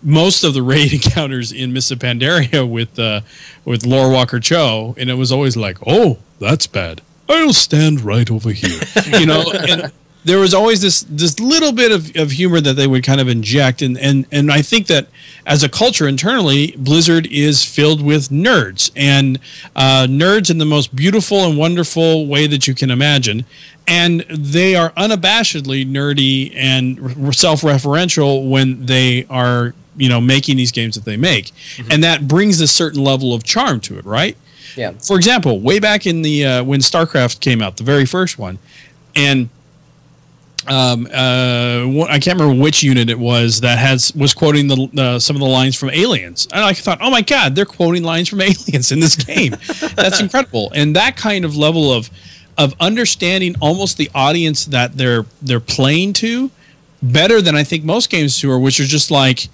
S1: most of the raid encounters in Mists of Pandaria with Lore Walker Cho, and it was always like, oh, that's bad. I'll stand right over here. You know, and there was always this little bit of humor that they would kind of inject. And I think that as a culture internally, Blizzard is filled with nerds, and nerds in the most beautiful and wonderful way that you can imagine. And they are unabashedly nerdy and self-referential when they are, you know, making these games that they make. Mm-hmm. And that brings a certain level of charm to it, right?
S4: Yeah.
S1: For example, way back in the when StarCraft came out, the very first one, and I can't remember which unit it was that was quoting some of the lines from Aliens, and I thought, oh my God, they're quoting lines from Aliens in this game. That's incredible, and that kind of level of understanding almost the audience that they're playing to better than I think most games do, which are just like,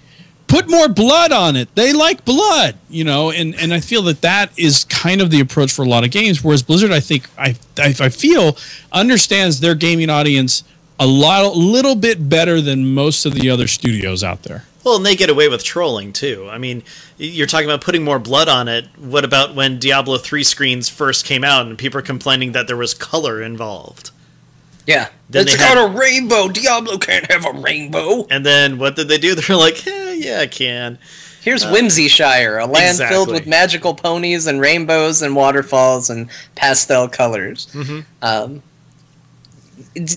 S1: put more blood on it. They like blood, you know, and I feel that is kind of the approach for a lot of games. Whereas Blizzard, I think, I feel understands their gaming audience a little bit better than most of the other studios out there.
S3: Well, and they get away with trolling too. I mean, you're talking about putting more blood on it. What about when Diablo 3 screens first came out and people are complaining that there was color involved?
S4: Yeah. It's got a rainbow. Diablo can't have a rainbow.
S3: And then what did they do? They're like, yeah, I can.
S4: Here's Whimsyshire, a land filled with magical ponies and rainbows and waterfalls and pastel colors. Mm-hmm.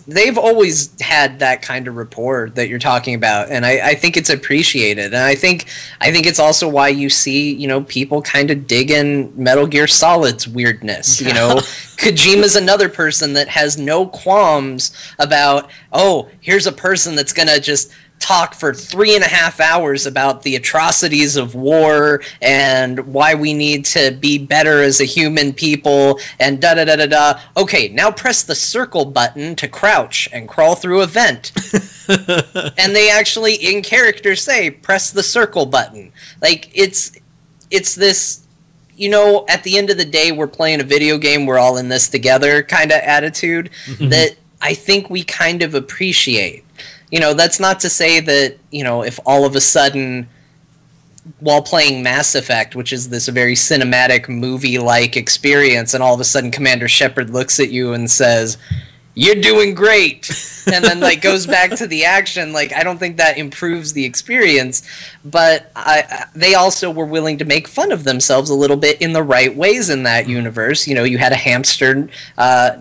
S4: They've always had that kind of rapport that you're talking about, and I think it's appreciated. And I think it's also why you see, you know, people kind of digging Metal Gear Solid's weirdness. You know, Kojima's another person that has no qualms about, oh, here's a person that's gonna just talk for 3.5 hours about the atrocities of war and why we need to be better as a human people and da-da-da-da-da. Okay, now press the circle button to crouch and crawl through a vent. And they actually, in character, say, press the circle button. Like, it's this, you know, at the end of the day, we're playing a video game, we're all in this together kind of attitude that I think we kind of appreciate. You know, that's not to say that, you know, if all of a sudden, while playing Mass Effect, which is this very cinematic movie-like experience, and all of a sudden Commander Shepard looks at you and says, "You're doing great," and then like goes back to the action, like I don't think that improves the experience, but they also were willing to make fun of themselves a little bit in the right ways in that universe. You know, you had a hamster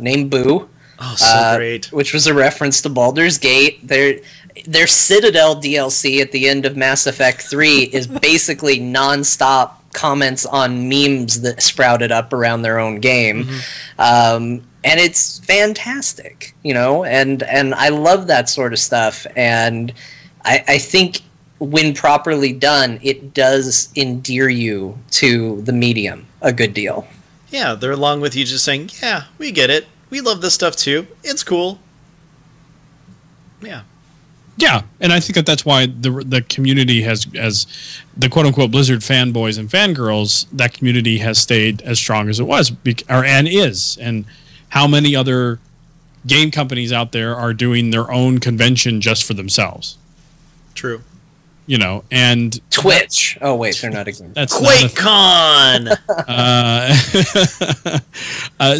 S4: named Boo.
S3: Oh, so great.
S4: Which was a reference to Baldur's Gate. Their Citadel DLC at the end of Mass Effect 3 is basically non-stop comments on memes that sprouted up around their own game. And it's fantastic, you know, and I love that sort of stuff. And I think when properly done, it does endear you to the medium a good deal.
S3: Yeah, they're along with you just saying, yeah, we get it. We love this stuff too. It's cool. Yeah.
S1: Yeah, and I think that's why the community has, as the quote-unquote Blizzard fanboys and fangirls, that community has stayed as strong as it was, and is. And how many other game companies out there are doing their own convention just for themselves?
S3: True.
S1: You know, and
S4: Twitch. Oh wait, they're not a game.
S3: That's QuakeCon.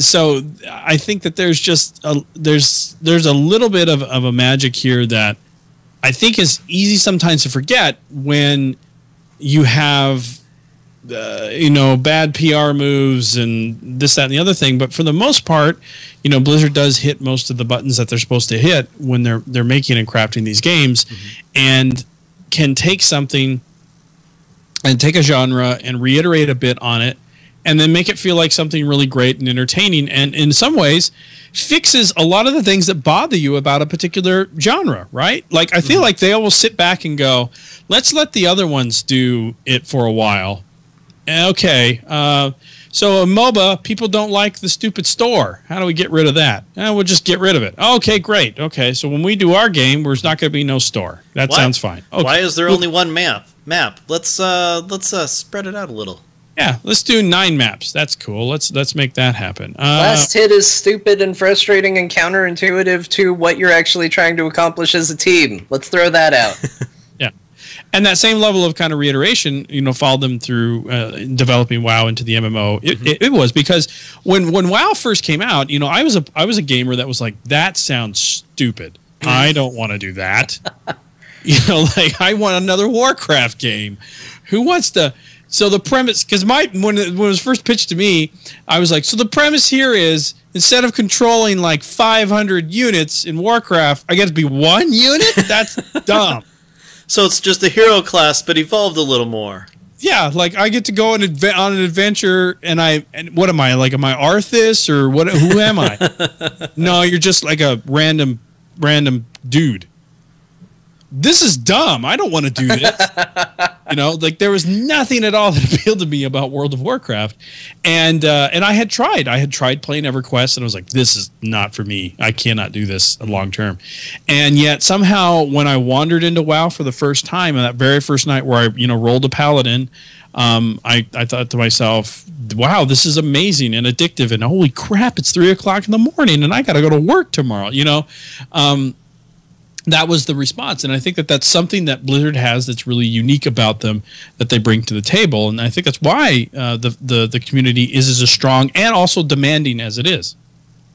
S1: So I think that there's just there's a little bit of a magic here that I think is easy sometimes to forget when you have you know, bad PR moves and this, that, and the other thing. But for the most part, you know, Blizzard does hit most of the buttons that they're supposed to hit when they're making and crafting these games, and can take something and take a genre and reiterate a bit on it and then make it feel like something really great and entertaining, and in some ways fixes a lot of the things that bother you about a particular genre, right? Like I feel like they always sit back and go, let's let the other ones do it for a while. Okay, so a MOBA, people don't like the stupid store. How do we get rid of that? We'll just get rid of it. Okay, great. Okay, so when we do our game, there's not going to be no store. That sounds fine. Okay.
S3: Why is there only one map? Let's spread it out a little.
S1: Yeah, let's do 9 maps. That's cool. Let's make that happen.
S4: Last Hit is stupid and frustrating and counterintuitive to what you're actually trying to accomplish as a team. Let's throw that out.
S1: And that same level of kind of reiteration, followed them through developing WoW into the MMO. It was because when WoW first came out, I was a gamer that was like, that sounds stupid. I don't want to do that. I want another Warcraft game. Who wants to? So the premise, because when it was first pitched to me, I was like, so the premise here is instead of controlling like 500 units in Warcraft, I get to be one unit? That's dumb.
S3: So it's just a hero class, but evolved a little more.
S1: Yeah, like I get to go on an adventure, and what am I? Like, am I Arthas or what? Who am I? No, you're just like a random dude. This is dumb. I don't want to do this. There was nothing at all that appealed to me about World of Warcraft, and I had tried. I had tried playing EverQuest, and I was like, this is not for me. I cannot do this long term. And yet somehow, when I wandered into WoW for the first time, on that very first night where I rolled a paladin, I thought to myself, wow, this is amazing and addictive, and holy crap, it's 3 o'clock in the morning, and I got to go to work tomorrow. That was the response, and I think that that's something that Blizzard has that's really unique about them that they bring to the table, and I think that's why the community is as strong and also demanding as it is.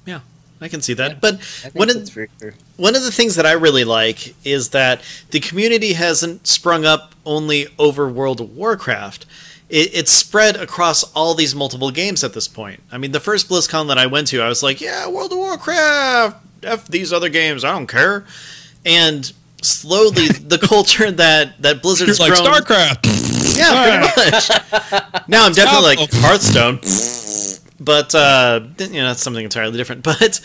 S3: Yeah, I can see that. Yeah, but one of the things that I really like is that the community hasn't sprung up only over World of Warcraft. It's spread across all these multiple games at this point. I mean, the first BlizzCon that I went to, I was like, yeah, World of Warcraft, F these other games, I don't care. And slowly, the culture that Blizzard's
S1: like
S3: grown...
S1: StarCraft!
S3: Yeah, pretty much. Now I'm definitely like Hearthstone. But, that's something entirely different. But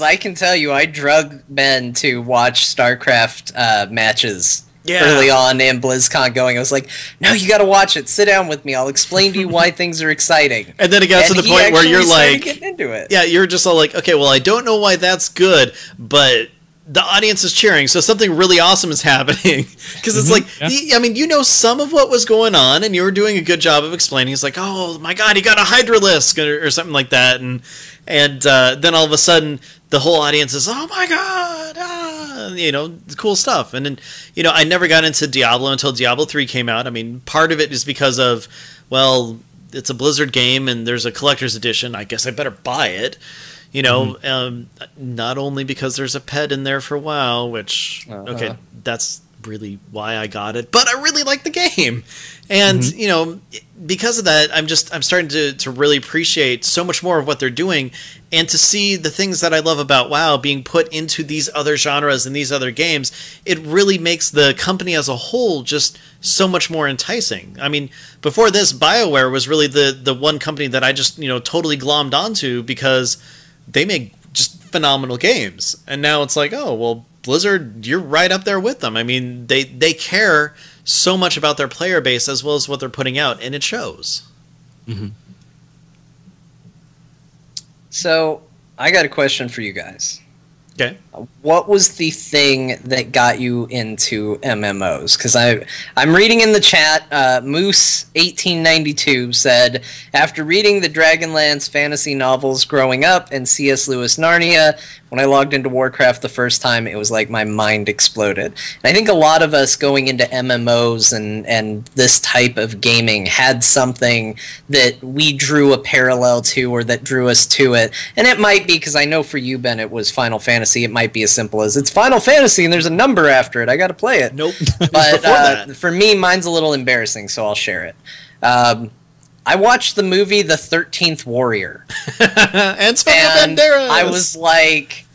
S4: I can tell you, I drug Ben to watch StarCraft matches early on in BlizzCon going. I was like, no, you got to watch it. Sit down with me. I'll explain to you why things are exciting.
S3: And then it got to the point where you're like...
S4: getting into it.
S3: Yeah, you're just all like, okay, well, I don't know why that's good, but... the audience is cheering, so something really awesome is happening. Because it's like, I mean, some of what was going on, and you were doing a good job of explaining. It's like, oh my god, he got a Hydralisk, or something like that, and then all of a sudden, the whole audience is, oh my god, cool stuff. And then, I never got into Diablo until Diablo 3 came out. I mean, part of it is because of, well, it's a Blizzard game, and there's a collector's edition. I guess I better buy it. Not only because there's a pet in there for WoW, which, okay, that's really why I got it, but I really like the game. And, because of that, I'm starting to really appreciate so much more of what they're doing, and to see the things that I love about WoW being put into these other genres and these other games. It really makes the company as a whole just so much more enticing. I mean, before this, BioWare was really the one company that I just, totally glommed onto because they make just phenomenal games. And now it's like, oh, well, Blizzard, you're right up there with them. I mean, they care so much about their player base as well as what they're putting out, and it shows.
S4: So, I got a question for you guys.
S3: Okay.
S4: What was the thing that got you into MMOs? Because I'm reading in the chat, Moose1892 said, after reading the Dragonlance fantasy novels growing up and C.S. Lewis Narnia, when I logged into Warcraft the first time, it was like my mind exploded. And I think a lot of us going into MMOs and this type of gaming had something that we drew a parallel to, or that drew us to it. And it might be, because I know for you, Ben, it was Final Fantasy. It might be as simple as, it's Final Fantasy and there's a number after it. I got to play it.
S3: Nope.
S4: But for me, mine's a little embarrassing, so I'll share it. I watched the movie The 13th Warrior.
S3: And Banderas.
S4: I was like,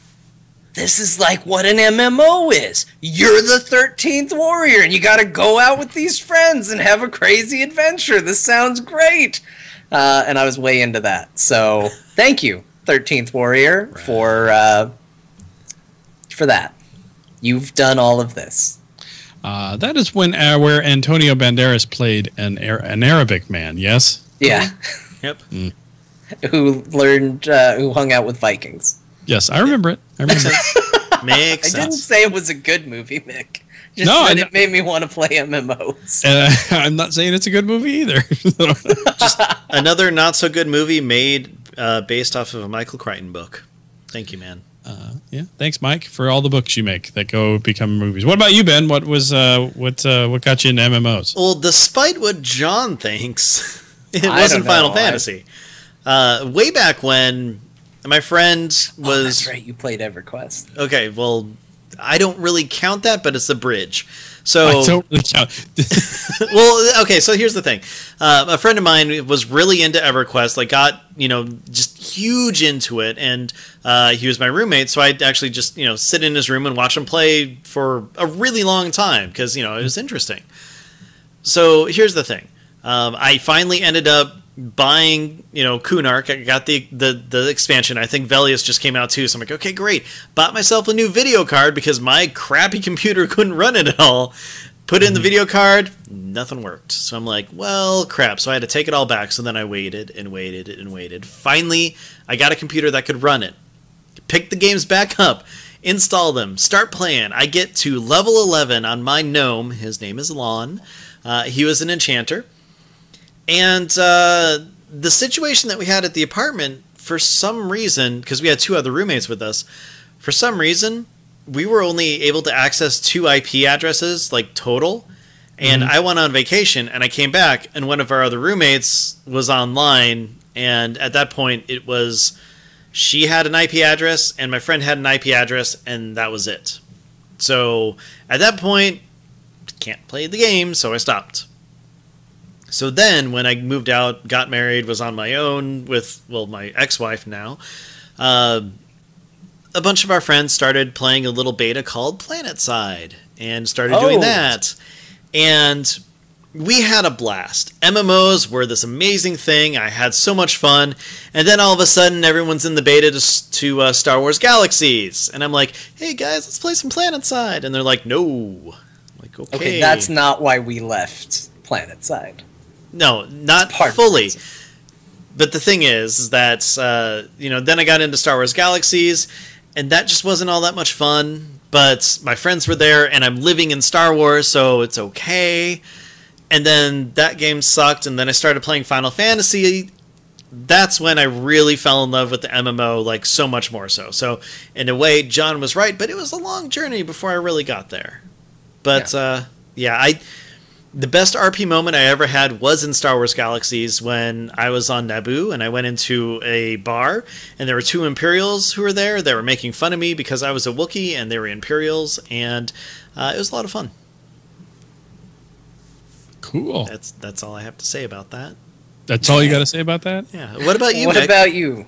S4: this is like what an MMO is. You're the 13th Warrior, and you got to go out with these friends and have a crazy adventure. This sounds great. And I was way into that. So thank you, 13th Warrior, for that. You've done all of this.
S1: That is when where Antonio Banderas played an Arabic man, yes?
S4: Yeah.
S3: Yep.
S4: Who hung out with Vikings.
S1: Yes, I remember it. I remember it.
S3: Makes sense.
S4: I didn't say it was a good movie, Mick. Just said it made me want to play MMOs.
S1: I'm not saying it's a good movie either.
S3: Just another not so good movie made based off of a Michael Crichton book. Thank you, man.
S1: Yeah. Thanks, Mike, for all the books you make that go become movies. What about you, Ben? What was what got you into MMOs?
S3: Well, despite what John thinks, it wasn't Final Fantasy. Way back when my friend was...
S4: that's right. You played EverQuest.
S3: Okay, well, I don't really count that, but it's the bridge. So,
S1: I don't really count.
S3: well, okay, so here's the thing. A friend of mine was really into EverQuest, like got, just huge into it, and he was my roommate, so I'd actually just, sit in his room and watch him play for a really long time, because, it was interesting. So here's the thing. I finally ended up buying, Kunark. I got the expansion. I think Velius just came out too, so I'm like, okay, great. Bought myself a new video card because my crappy computer couldn't run it at all. Put in the video card, nothing worked. So I'm like, well, crap. So I had to take it all back. So then I waited and waited and waited. Finally, I got a computer that could run it. Pick the games back up, install them, start playing. I get to level 11 on my gnome. His name is Lon. He was an enchanter. And the situation that we had at the apartment, for some reason, because we had 2 other roommates with us, for some reason, we were only able to access 2 IP addresses, like total. And I went on vacation, and I came back, and one of our other roommates was online. And at that point, it was she had an IP address, and my friend had an IP address, and that was it. So at that point, can't play the game, so I stopped. So then, when I moved out, got married, was on my own with, well, my ex-wife now, a bunch of our friends started playing a little beta called PlanetSide and started doing that. And we had a blast. MMOs were this amazing thing. I had so much fun. And then all of a sudden, everyone's in the beta to Star Wars Galaxies. And I'm like, hey, guys, let's play some PlanetSide. And they're like, no. I'm like, okay,
S4: that's not why we left PlanetSide.
S3: No, not fully. But the thing is that, then I got into Star Wars Galaxies, and that just wasn't all that much fun. But my friends were there, and I'm living in Star Wars, so it's okay. And then that game sucked, and then I started playing Final Fantasy. That's when I really fell in love with the MMO, like so much more so. So in a way, John was right, but it was a long journey before I really got there. But the best RP moment I ever had was in Star Wars Galaxies when I was on Naboo and I went into a bar and there were 2 Imperials who were there. They were making fun of me because I was a Wookiee and they were Imperials, and it was a lot of fun.
S1: Cool.
S3: That's all I have to say about that.
S1: That's all you got to say about that?
S3: Yeah. What about you,
S4: What
S3: Mick?
S4: about you?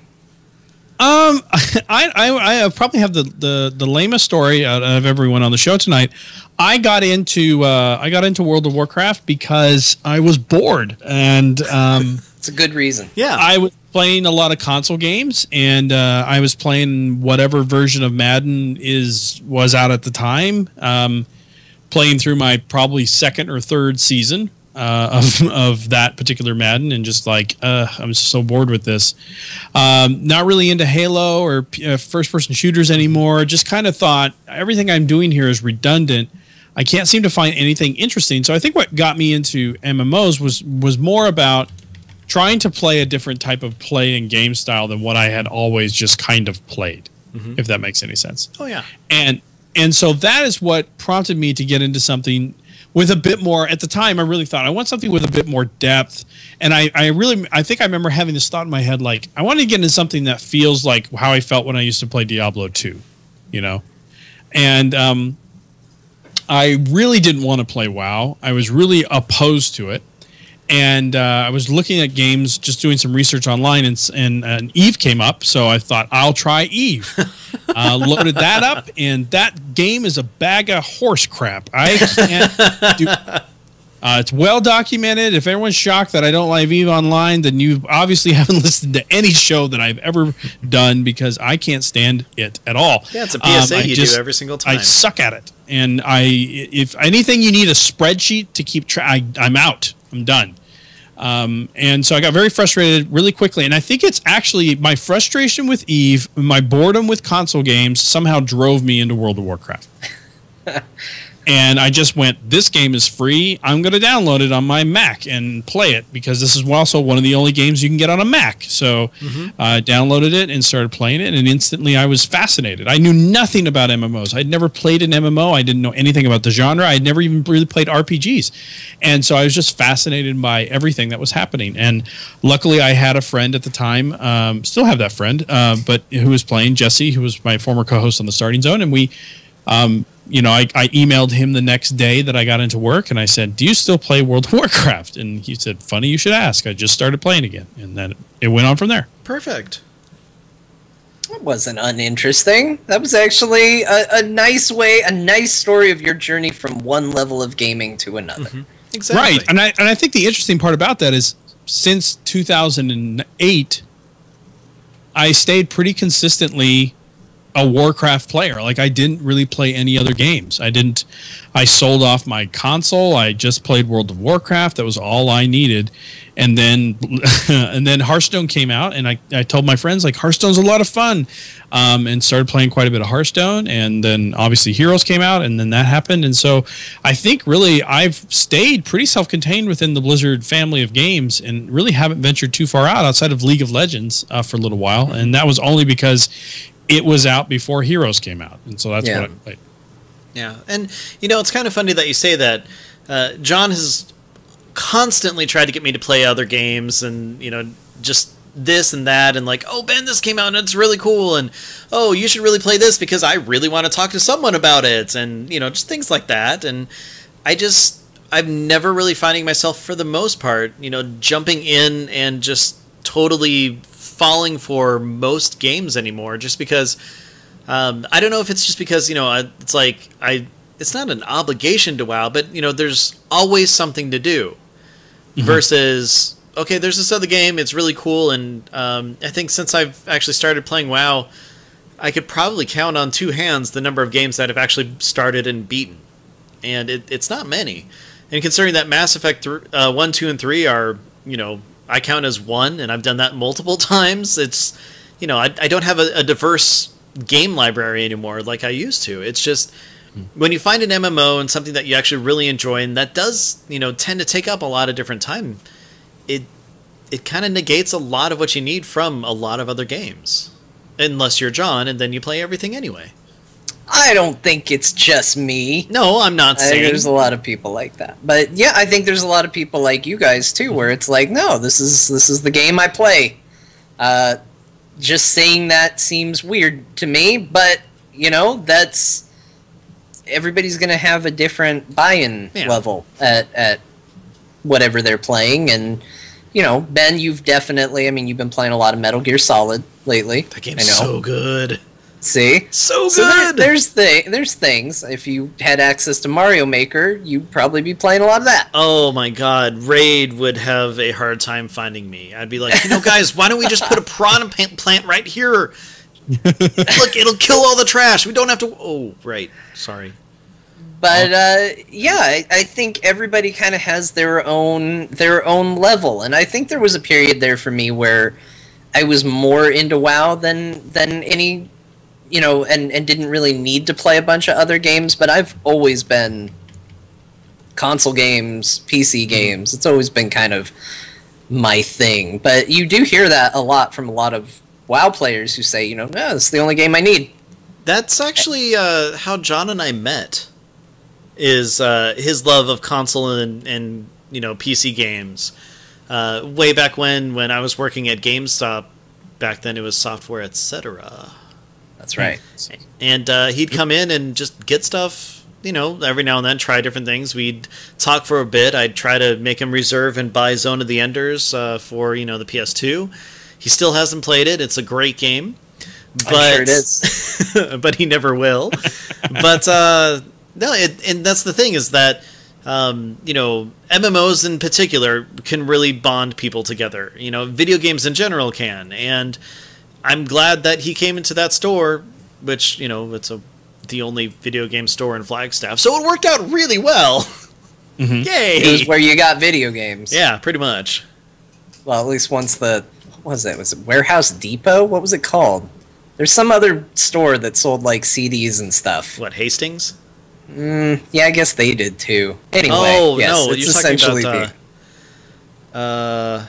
S1: I probably have the lamest story out of everyone on the show tonight. I got into World of Warcraft because I was bored, and
S4: it's a good reason.
S3: Yeah,
S1: I was playing a lot of console games, and I was playing whatever version of Madden was out at the time. Playing through my probably 2nd or 3rd season of that particular Madden, and just like I'm so bored with this. Not really into Halo or first-person shooters anymore. Just kind of thought everything I'm doing here is redundant. I can't seem to find anything interesting. So I think what got me into MMOs was more about trying to play a different type of play and game style than what I had always just kind of played, if that makes any sense.
S3: Oh yeah.
S1: And so that is what prompted me to get into something with a bit more. At the time, I really thought I want something with a bit more depth. And I think I remember having this thought in my head, like I wanted to get into something that feels like how I felt when I used to play Diablo 2, And I really didn't want to play WoW. I was really opposed to it. And I was looking at games, just doing some research online, and Eve came up. So I thought, I'll try Eve. Loaded that up, and that game is a bag of horse crap. I can't do. It's well documented. If everyone's shocked that I don't like Eve Online, then you obviously haven't listened to any show that I've ever done, because I can't stand it at all.
S3: Yeah, it's a PSA you do every single time.
S1: I suck at it, and if anything, you need a spreadsheet to keep track. I'm out. I'm done. And so I got very frustrated really quickly. And I think it's actually my frustration with Eve, my boredom with console games somehow drove me into World of Warcraft. And I just went, this game is free. I'm going to download it on my Mac and play it because this is also one of the only games you can get on a Mac. So I downloaded it and started playing it, and instantly I was fascinated. I knew nothing about MMOs. I'd never played an MMO. I didn't know anything about the genre. I'd never even really played RPGs. And so I was just fascinated by everything that was happening. And luckily I had a friend at the time, still have that friend, but who was playing, Jesse, who was my former co-host on the Starting Zone, and we... I emailed him the next day that I got into work, and I said, "Do you still play World of Warcraft?" And he said, "Funny you should ask. I just started playing again." And then it went on from there.
S3: Perfect.
S4: That wasn't uninteresting. That was actually a nice way, a nice story of your journey from one level of gaming to another.
S3: Exactly.
S1: Right, and I think the interesting part about that is since 2008, I stayed pretty consistently a Warcraft player. Like, I didn't really play any other games. I sold off my console. I just played World of Warcraft. That was all I needed. And then and then Hearthstone came out, and I told my friends, like, Hearthstone's a lot of fun, and started playing quite a bit of Hearthstone. And then obviously Heroes came out, and then that happened. And so I think really I've stayed pretty self-contained within the Blizzard family of games and really haven't ventured too far outside of League of Legends for a little while. And that was only because it was out before Heroes came out, and so that's what I played.
S3: Yeah, and it's kind of funny that you say that. John has constantly tried to get me to play other games, and just this and that, and like, oh, Ben, this came out and it's really cool, and oh, you should really play this because I really want to talk to someone about it, and just things like that. And I'm never really finding myself, for the most part, jumping in and just totally falling for most games anymore, just because I don't know if it's just because it's like it's not an obligation to WoW, but there's always something to do versus okay, there's this other game, it's really cool, and I think since I've actually started playing WoW, I could probably count on two hands the number of games that I've actually started and beaten, and it's not many. And considering that Mass Effect 1, 2, and 3 are I count as one, and I've done that multiple times. It's, I don't have a diverse game library anymore like I used to. It's just when you find an MMO and something that you actually really enjoy, and that does, tend to take up a lot of different time, it kind of negates a lot of what you need from a lot of other games. Unless you're John, and then you play everything anyway.
S4: I don't think it's just me.
S3: No, I'm not saying.
S4: There's a lot of people like that. But yeah, I think there's a lot of people like you guys too, where it's like, no, this is the game I play. Just saying that seems weird to me, but that's everybody's gonna have a different buy-in level at whatever they're playing. And Ben, you've definitely, you've been playing a lot of Metal Gear Solid lately.
S3: That game's so good.
S4: See?
S3: So good!
S4: So there's things. If you had access to Mario Maker, you'd probably be playing a lot of that.
S3: Oh my god, Raid would have a hard time finding me. I'd be like, guys, why don't we just put a piranha plant right here? Look, it'll kill all the trash. We don't have to... Oh, right. Sorry.
S4: But, I think everybody kind of has their own level. And I think there was a period there for me where I was more into WoW than any... and didn't really need to play a bunch of other games, but I've always been console games, PC games. It's always been kind of my thing. But you do hear that a lot from a lot of WoW players who say, no, it's the only game I need.
S3: That's actually how John and I met, is his love of console and PC games. Way back when I was working at GameStop, back then it was Software Etc.
S4: That's right.
S3: And he'd come in and just get stuff, every now and then, try different things. We'd talk for a bit. I'd try to make him reserve and buy Zone of the Enders for, the PS2. He still hasn't played it. It's a great game. But,
S4: I'm sure it is.
S3: But he never will. But, no, and that's the thing, is that, MMOs in particular can really bond people together. Video games in general can. And I'm glad that he came into that store, which, it's the only video game store in Flagstaff, so it worked out really well. Yay!
S4: It was where you got video games.
S3: Yeah, pretty much.
S4: Well, at least once what was it? Was it Warehouse Depot? What was it called? There's some other store that sold, like, CDs and stuff.
S3: What, Hastings?
S4: Yeah, I guess they did too. Anyway,
S3: Oh
S4: yes,
S3: no,
S4: it's
S3: you're
S4: essentially
S3: talking about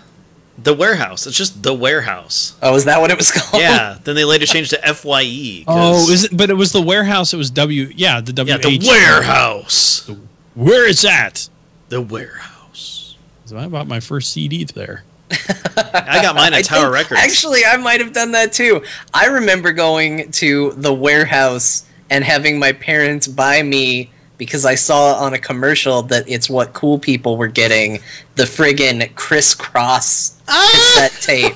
S3: The Warehouse. It's just The Warehouse.
S4: Oh, is that what it was called?
S3: Yeah. Then they later changed to FYE.
S1: Oh, is it? But it was The Warehouse. It was W. Yeah, the W.
S3: Yeah, The Warehouse.
S1: Where is that?
S3: The Warehouse.
S1: So I bought my first CD there.
S3: I got mine at Tower Records.
S4: Actually, I might have done that too. I remember going to The Warehouse and having my parents buy me, because I saw on a commercial that it's what cool people were getting, the friggin' crisscross cassette tape.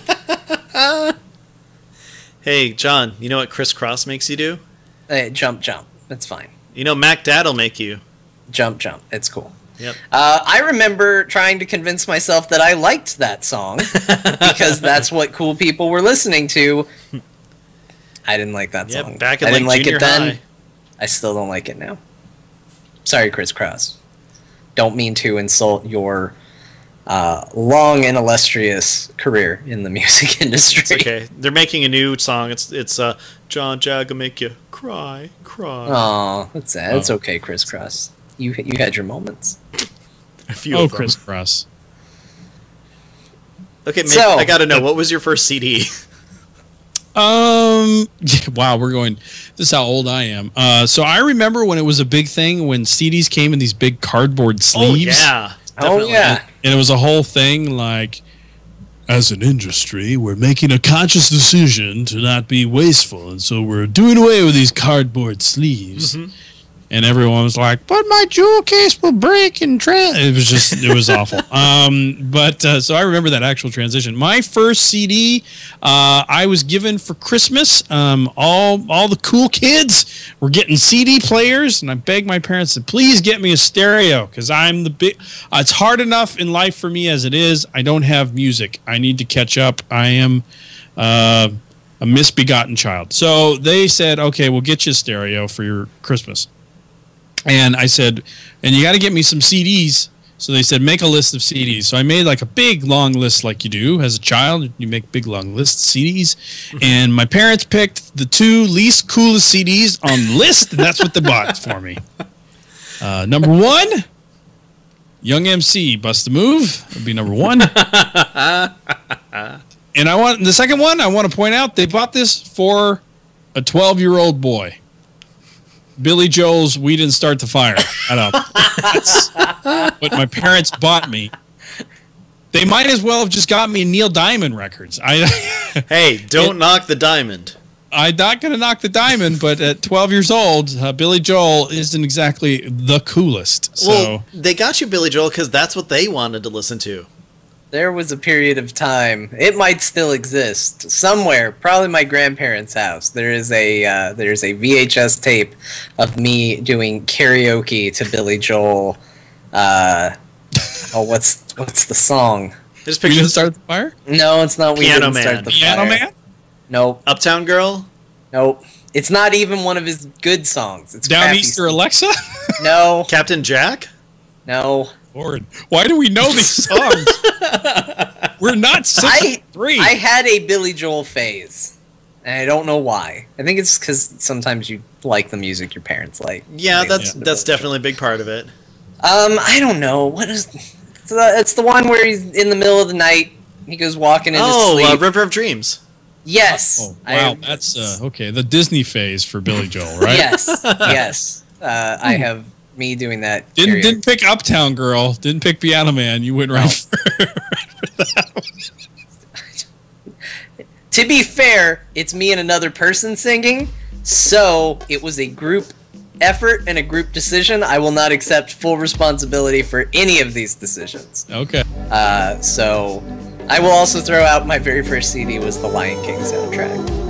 S3: Hey, John, you know what crisscross makes you do?
S4: Jump. That's fine.
S3: You know Mac Dad'll make you.
S4: Jump. It's cool.
S3: Yep.
S4: I remember trying to convince myself that I liked that song because that's what cool people were listening to. I didn't like that song.
S3: Back in
S4: I didn't like
S3: junior
S4: it then.
S3: high.
S4: I still don't like it now. Sorry, Chris Cross. Don't mean to insult your long and illustrious career in the music industry.
S3: It's okay. They're making a new song. It's John Jagga make you cry.
S4: Oh, that's sad. It's okay, Chris Cross. You had your moments.
S3: A few of them.
S1: Chris Cross.
S3: Okay, Mick,
S4: So-
S3: I gotta know, what was your first CD?
S1: Wow, we're going. This is how old I am. So I remember when it was a big thing when CDs came in these big cardboard sleeves.
S3: Yeah.
S4: Oh,
S3: Definitely.
S4: yeah.
S1: And it was a whole thing like, as an industry, we're making a conscious decision to not be wasteful. And so we're doing away with these cardboard sleeves.
S3: Mm-hmm.
S1: And everyone was like, but my jewel case will break and it was awful. So I remember that actual transition. My first CD I was given for Christmas. All the cool kids were getting CD players, and I begged my parents to please get me a stereo because I'm the big. It's hard enough in life for me as it is. I don't have music. I need to catch up. I am a misbegotten child. So they said, okay, we'll get you a stereo for your Christmas. And I said, and you got to get me some CDs. So they said, make a list of CDs. So I made like a big, long list like you do as a child. You make big, long lists of CDs. And my parents picked the two least coolest CDs on the list, and that's what they bought for me. Number one, Young MC, Bust a Move. That would be number one. And the second one, I want to point out, they bought this for a 12-year-old boy. Billy Joel's "We Didn't Start the Fire." I know. That's what my parents bought me. They might as well have just got me Neil Diamond records.
S3: Hey, don't knock the diamond.
S1: I'm not going to knock the diamond, but at 12 years old, Billy Joel isn't exactly the coolest. So.
S3: Well, they got you Billy Joel because that's what they wanted to listen to.
S4: There was a period of time. It might still exist somewhere. Probably my grandparents' house. There's a VHS tape of me doing karaoke to Billy Joel. What's the song?
S3: Just
S1: We
S3: picture
S1: Didn't Start the Fire?
S4: No, it's not. We
S3: Piano
S4: Didn't
S3: Man.
S4: Start the
S1: Piano
S4: Fire.
S1: Man?
S4: Nope.
S3: Uptown Girl.
S4: Nope. It's not even one of his good songs. It's
S1: Down
S4: crappy
S1: Easter
S4: stuff.
S1: Alexa?
S4: No.
S3: Captain Jack.
S4: No.
S1: Lord, why do we know these songs? We're not 63.
S4: I had a Billy Joel phase, and I don't know why. I think it's because sometimes you like the music your parents like.
S3: Yeah,
S4: They
S3: that's
S4: listen to
S3: that's
S4: Billy
S3: definitely a big part of it.
S4: Joel. I don't know what is. It's the one where he's in the middle of the night. He goes walking in his sleep.
S3: River of Dreams.
S4: Yes.
S1: Oh, wow, that's okay. The Disney phase for Billy Joel, right?
S4: Yes. Yes. I have me doing that.
S1: Didn't pick Uptown Girl. Didn't pick Piano Man. You went right for that one.
S4: To be fair, it's me and another person singing, so it was a group effort and a group decision. I will not accept full responsibility for any of these decisions.
S1: Okay.
S4: So I will also throw out my very first CD was the Lion King soundtrack.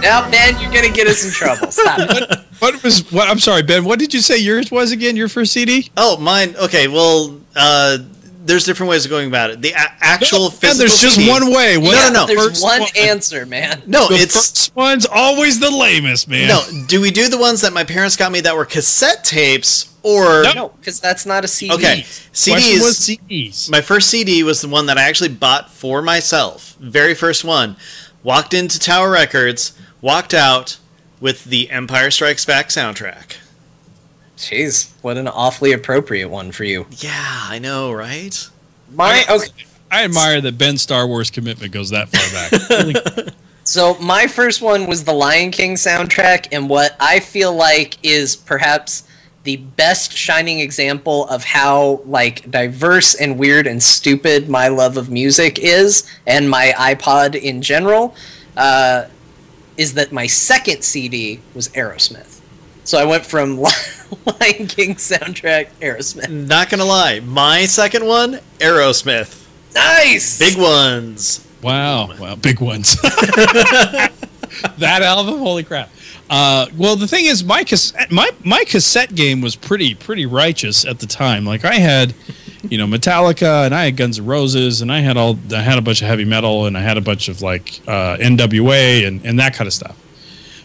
S4: Now, Ben, you're gonna get us in trouble. Stop it.
S1: What? I'm sorry, Ben. What did you say yours was again? Your first CD?
S3: Oh, mine. Okay, well, there's different ways of going about it. The actual physical
S1: there's just
S3: CD.
S1: one way.
S3: No.
S4: There's
S1: First
S4: one
S1: one.
S4: answer, man.
S3: No,
S1: The
S3: it's
S1: first one's always the lamest, man.
S3: no. Do we do the ones that my parents got me that were cassette tapes or?
S4: No, because that's not a CD.
S3: Okay,
S1: Question was
S3: CDs.
S1: CDs.
S3: My first CD was the one that I actually bought for myself. Very first one. Walked into Tower Records, walked out, with the Empire Strikes Back soundtrack.
S4: Jeez, what an awfully appropriate one for you.
S3: Yeah, I know, right?
S1: I admire that Ben's Star Wars commitment goes that far back.
S4: So my first one was the Lion King soundtrack, and what I feel like is perhaps the best shining example of how like diverse and weird and stupid my love of music is, and my iPod in general, is that my second CD was Aerosmith. So I went from Lion King soundtrack, Aerosmith.
S3: Not gonna lie, my second one, Aerosmith.
S4: Nice!
S3: Big ones.
S1: Wow, big ones. That album, holy crap. Well, the thing is, my cassette game was pretty righteous at the time. Like I had, Metallica, and I had Guns N' Roses, and I had a bunch of heavy metal, and I had a bunch of like NWA and that kind of stuff.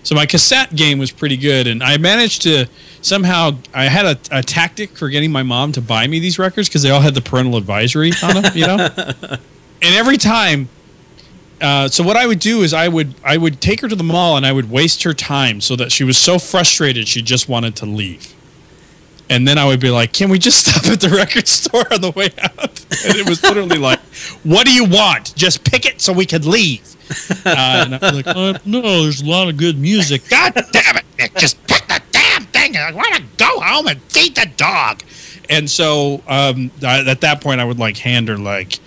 S1: So my cassette game was pretty good, and I managed to somehow. I had a tactic for getting my mom to buy me these records because they all had the parental advisory on them, And every time. So what I would do is I would take her to the mall and I would waste her time so that she was so frustrated she just wanted to leave. And then I would be like, can we just stop at the record store on the way out? And it was literally like, what do you want? Just pick it so we could leave. And I was like, no, there's a lot of good music. God damn it, Nick, just pick the damn thing. I want to go home and feed the dog. And so at that point I would like hand her like,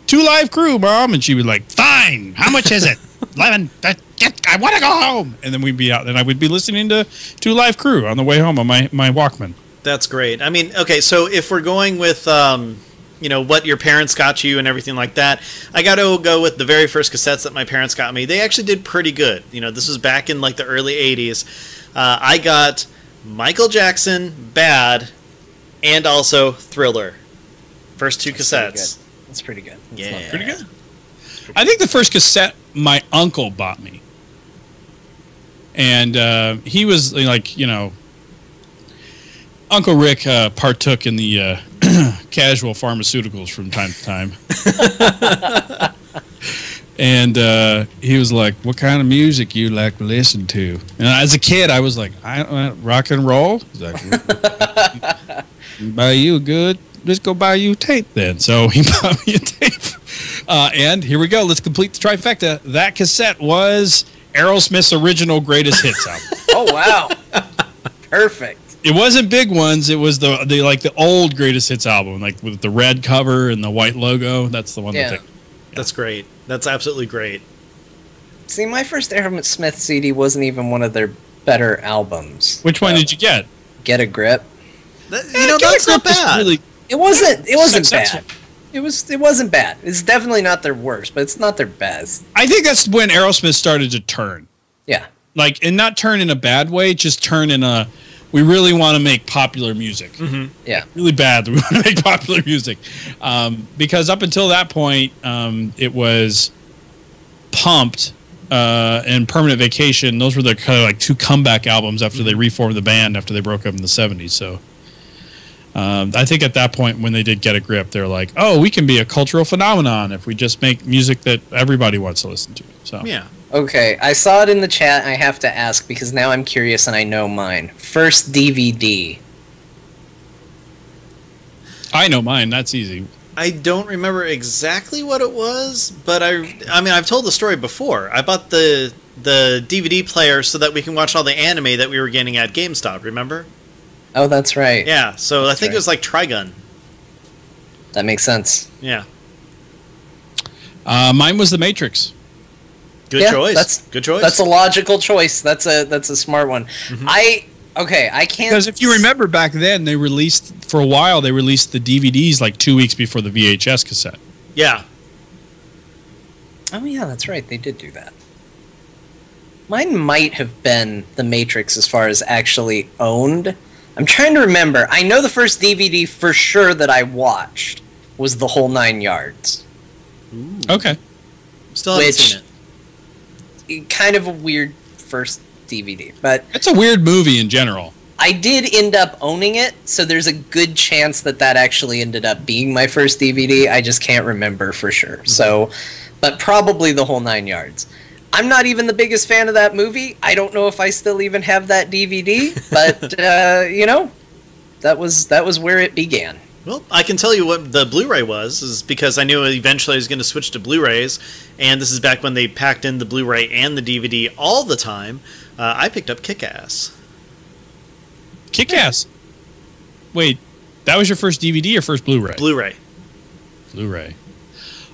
S1: 2 Live Crew, Mom, and she would like, fine. How much is it? 11. I want to go home. And then we'd be out, and I would be listening to 2 Live Crew on the way home on my Walkman.
S3: That's great. I mean, okay, so if we're going with, what your parents got you and everything like that, I got to go with the very first cassettes that my parents got me. They actually did pretty good. This was back in like the early 80s. I got Michael Jackson, Bad, and also Thriller. First 2 cassettes.
S4: That's pretty good.
S3: Yeah.
S1: Pretty good. I think the first cassette my uncle bought me. And he was like, Uncle Rick partook in the casual pharmaceuticals from time to time. And he was like, what kind of music you like to listen to? And as a kid, I was like, rock and roll? He's like, buy you a good... Let's go buy you a tape then. So he bought me a tape. And here we go. Let's complete the trifecta. That cassette was Aerosmith's original greatest hits album.
S4: Oh, wow. Perfect.
S1: It wasn't Big Ones. It was the old greatest hits album, like with the red cover and the white logo. That's the one.
S4: Yeah.
S3: That's great. That's absolutely great.
S4: See, my first Aerosmith CD wasn't even one of their better albums.
S1: Which one did you get?
S4: Get a Grip.
S3: That's not bad.
S4: It wasn't bad. It wasn't bad. It's definitely not their worst, but it's not their best.
S1: I think that's when Aerosmith started to turn.
S4: Yeah.
S1: Like, and not turn in a bad way, just turn in a, we really want to make popular music.
S3: Mm-hmm.
S4: Yeah.
S1: Really bad that we want to make popular music. Because up until that point, it was Pumped and Permanent Vacation. Those were the kind of like 2 comeback albums after they reformed the band after they broke up in the 70s. So I think at that point when they did Get a Grip, they're like, oh, we can be a cultural phenomenon if we just make music that everybody wants to listen to. So
S3: yeah.
S4: Okay, I saw it in the chat. I have to ask because now I'm curious and I know mine. First DVD.
S1: I know mine. That's easy.
S3: I don't remember exactly what it was, but I mean, I've told the story before. I bought the DVD player so that we can watch all the anime that we were getting at GameStop, remember?
S4: Oh, that's right.
S3: Yeah, so I think it was like Trigun.
S4: That makes sense.
S3: Yeah.
S1: Mine was The Matrix.
S3: Good choice. Good choice.
S4: That's a logical choice. That's a smart one.
S3: Mm-hmm.
S4: I can't...
S1: Because if you remember back then, they released the DVDs like 2 weeks before the VHS cassette.
S3: Yeah.
S4: Oh, yeah, that's right. They did do that. Mine might have been The Matrix as far as actually owned. I'm trying to remember. I know the first DVD for sure that I watched was The Whole 9 Yards.
S3: Ooh.
S1: Okay.
S3: Still haven't seen
S4: it. Kind of a weird first DVD, but...
S1: It's a weird movie in general.
S4: I did end up owning it, so there's a good chance that actually ended up being my first DVD. I just can't remember for sure. So, but probably The Whole 9 Yards. I'm not even the biggest fan of that movie. I don't know if I still even have that DVD, but you know, that was where it began.
S3: Well, I can tell you what the Blu-ray was, is because I knew eventually I was going to switch to Blu-rays, and this is back when they packed in the Blu-ray and the DVD all the time. I picked up Kick-Ass.
S1: Kick-Ass? Wait, that was your first DVD or first Blu-ray?
S3: Blu-ray.
S1: Blu-ray.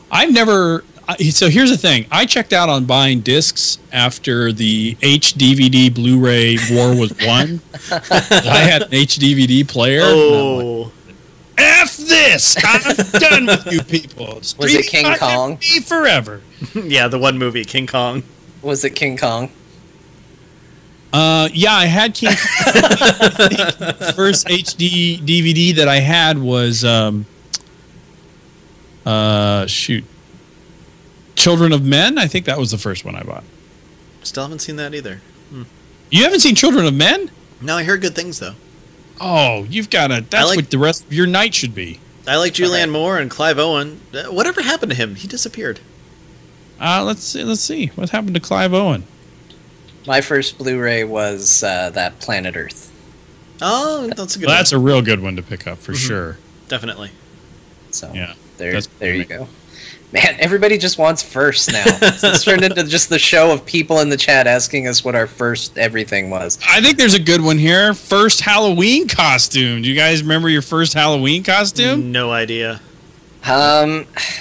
S1: I've never... So here's the thing. I checked out on buying discs after the HD-DVD Blu-ray war was won. I had an HD-DVD player.
S3: Oh...
S1: F this! I'm done with you people.
S4: Was it King Kong?
S1: Forever.
S3: Yeah, the one movie, King Kong.
S4: Was it King Kong?
S1: Yeah, I had King Kong. I think the first HD DVD that I had was Children of Men. I think that was the first one I bought.
S3: Still haven't seen that either.
S1: You haven't seen Children of Men?
S3: No, I heard good things though.
S1: Oh, you've got to. That's what the rest of your night should be.
S3: I like Julianne Moore and Clive Owen. Whatever happened to him? He disappeared.
S1: Let's see. What happened to Clive Owen?
S4: My first Blu-ray was that Planet Earth.
S3: Oh, that's a good one.
S1: That's a real good one to pick up for sure.
S3: Definitely.
S4: So
S1: yeah,
S4: there you go. Man, everybody just wants first now. It's turned into just the show of people in the chat asking us what our first everything was.
S1: I think there's a good one here. First Halloween costume. Do you guys remember your first Halloween costume?
S3: No idea.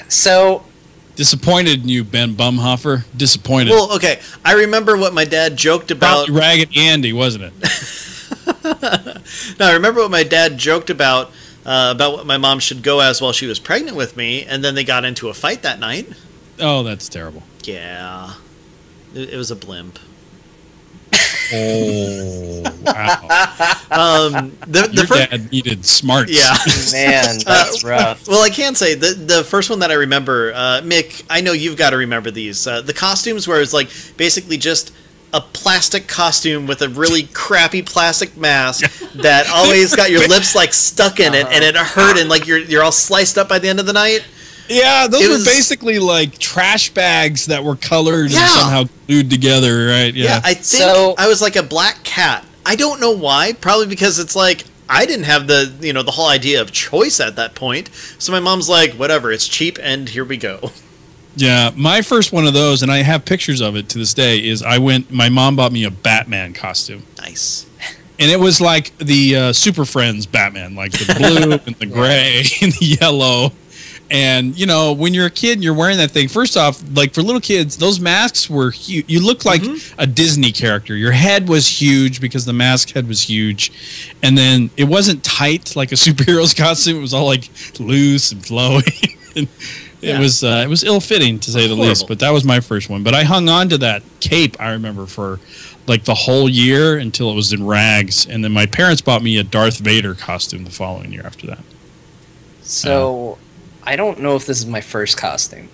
S4: So...
S1: Disappointed in you, Ben Bumhofer. Disappointed.
S3: Well, okay. I remember what my dad joked about.
S1: Probably Ragged Andy, wasn't it?
S3: No, I remember what my dad joked about what my mom should go as while she was pregnant with me, and then they got into a fight that night.
S1: Oh, that's terrible.
S3: Yeah. It was a blimp.
S1: Oh, wow. Your dad needed smarts.
S3: Yeah.
S4: Man, that's rough.
S3: Well, I can say, the first one that I remember, Mick, I know you've got to remember these. The costumes where it's like basically just a plastic costume with a really crappy plastic mask that always got your lips like stuck in it, and it hurt, and like you're all sliced up by the end of the night.
S1: Yeah, those were basically like trash bags that were colored and somehow glued together, right?
S3: Yeah, I think I was like a black cat. I don't know why. Probably because it's like I didn't have the whole idea of choice at that point. So my mom's like, whatever, it's cheap, and here we go.
S1: Yeah, my first one of those, and I have pictures of it to this day, is my mom bought me a Batman costume.
S3: Nice.
S1: And it was like the Super Friends Batman, like the blue and the gray and the yellow. And, you know, when you're a kid and you're wearing that thing, first off, like for little kids, those masks were huge. You looked like a Disney character. Your head was huge because the mask head was huge. And then it wasn't tight like a superhero's costume. It was all like loose and flowing. And it was ill-fitting, to say the least. But that was my first one. But I hung on to that cape, I remember, for like the whole year until it was in rags. And then my parents bought me a Darth Vader costume the following year after that.
S4: So... I don't know if this is my first costume,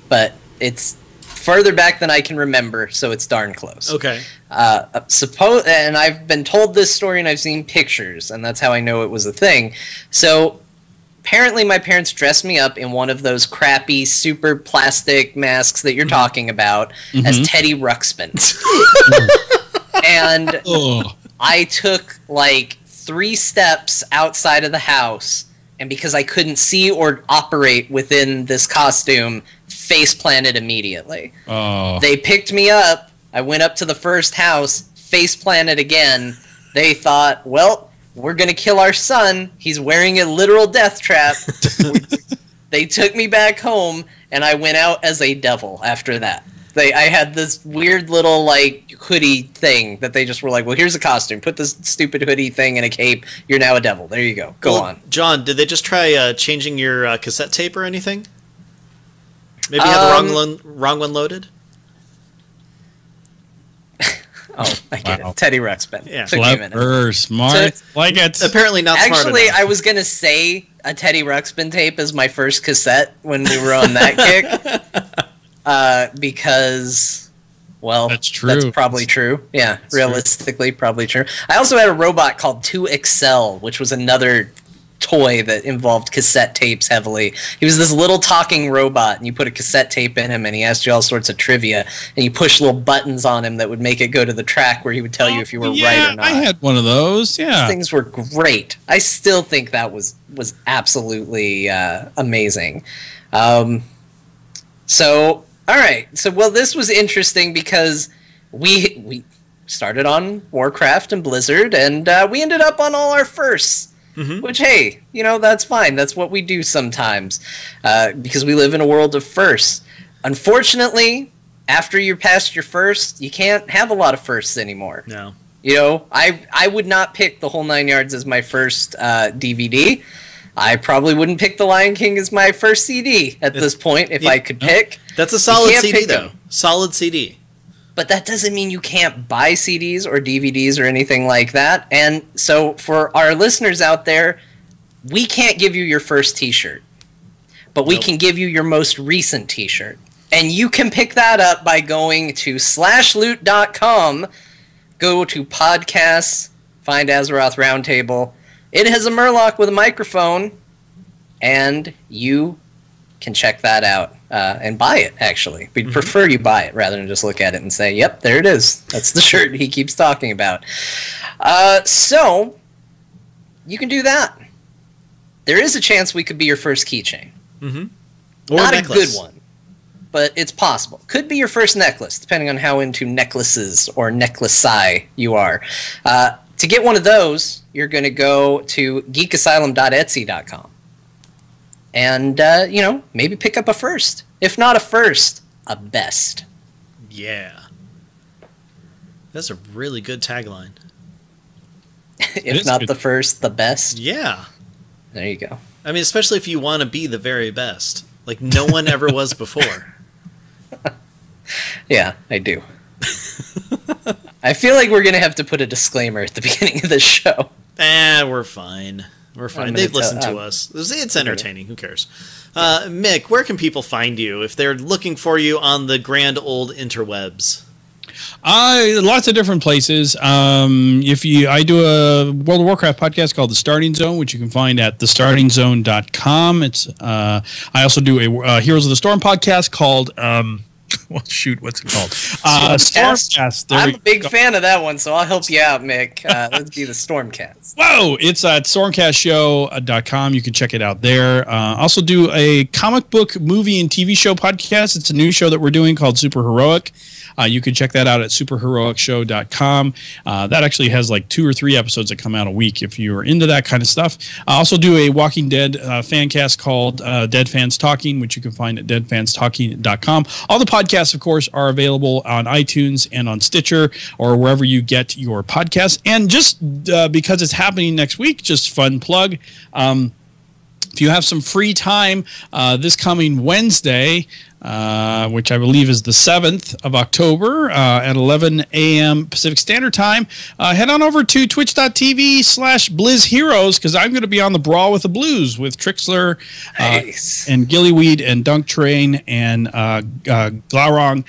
S4: but it's further back than I can remember, so it's darn close.
S3: Okay.
S4: And I've been told this story and I've seen pictures, and that's how I know it was a thing. So apparently my parents dressed me up in one of those crappy super plastic masks that you're talking about as Teddy Ruxpin. And I took like 3 steps outside of the house, and because I couldn't see or operate within this costume, face planted immediately.
S1: Oh.
S4: They picked me up. I went up to the first house, face planted again. They thought, well, we're going to kill our son. He's wearing a literal death trap. They took me back home, and I went out as a devil after that. I had this weird little like hoodie thing that they just were like, well, here's a costume. Put this stupid hoodie thing in a cape. You're now a devil. There you go. Go on.
S3: John, did they just try changing your cassette tape or anything? Maybe you had the wrong one loaded?
S4: Oh, I get it. Teddy Ruxpin.
S1: Yeah. Clever, smart. Like it.
S3: Apparently not smart enough.
S4: Actually, I was going to say a Teddy Ruxpin tape is my first cassette when we were on that kick. Because, well,
S1: that's true.
S4: That's probably true. Yeah, realistically, probably true. I also had a robot called 2XL, which was another toy that involved cassette tapes heavily. He was this little talking robot, and you put a cassette tape in him, and he asked you all sorts of trivia, and you push little buttons on him that would make it go to the track where he would tell you if you were right or not.
S1: I had one of those. Yeah,
S4: those things were great. I still think that was absolutely amazing. So, all right. So, well, this was interesting because we started on Warcraft and Blizzard, and we ended up on all our firsts. Which, hey, that's fine. That's what we do sometimes, because we live in a world of firsts. Unfortunately, after you're past your first, you can't have a lot of firsts anymore.
S3: No.
S4: I would not pick The Whole Nine Yards as my first DVD. I probably wouldn't pick The Lion King as my first CD at this point if I could pick.
S3: That's a solid CD, though. Solid CD.
S4: But that doesn't mean you can't buy CDs or DVDs or anything like that. And so for our listeners out there, we can't give you your first T-shirt. But we can give you your most recent T-shirt. And you can pick that up by going to /loot.com, go to podcasts, find Azeroth Roundtable. It has a Murloc with a microphone, and you can check that out and buy it, actually. We'd prefer you buy it rather than just look at it and say, yep, there it is. That's the shirt he keeps talking about. So, you can do that. There is a chance we could be your first keychain. Not a good one, but it's possible. Could be your first necklace, depending on how into necklaces or necklace-y you are. To get one of those, you're going to go to geekasylum.etsy.com. And, maybe pick up a first. If not a first, a best.
S3: Yeah. That's a really good tagline.
S4: If not the first, the best?
S3: Yeah.
S4: There you go.
S3: I mean, especially if you want to be the very best. Like no one ever was before.
S4: Yeah, I do. I feel like we're going to have to put a disclaimer at the beginning of the show.
S3: We're fine. We're fine. They've listened to us. It's entertaining. Who cares? Mick, where can people find you if they're looking for you on the grand old interwebs?
S1: Lots of different places. I do a World of Warcraft podcast called The Starting Zone, which you can find at thestartingzone.com. I also do a Heroes of the Storm podcast called well, shoot, what's it called? Stormcast.
S4: I'm a big fan of that one, so I'll help you out, Mick. Let's be the Stormcast.
S1: Whoa! It's at stormcastshow.com. You can check it out there. Also do a comic book, movie, and TV show podcast. It's a new show that we're doing called Super Heroic. You can check that out at superheroicshow.com. That actually has like 2 or 3 episodes that come out a week if you're into that kind of stuff. I also do a Walking Dead fan cast called Dead Fans Talking, which you can find at deadfanstalking.com. All the podcasts, of course, are available on iTunes and on Stitcher or wherever you get your podcasts. And just because it's happening next week, just fun plug. If you have some free time this coming Wednesday, which I believe is the 7th of October at 11 a.m. Pacific Standard Time, head on over to twitch.tv/BlizzHeroes because I'm going to be on the Brawl with the Blues with Trixler and Gillyweed and Dunk Train and Glaurung.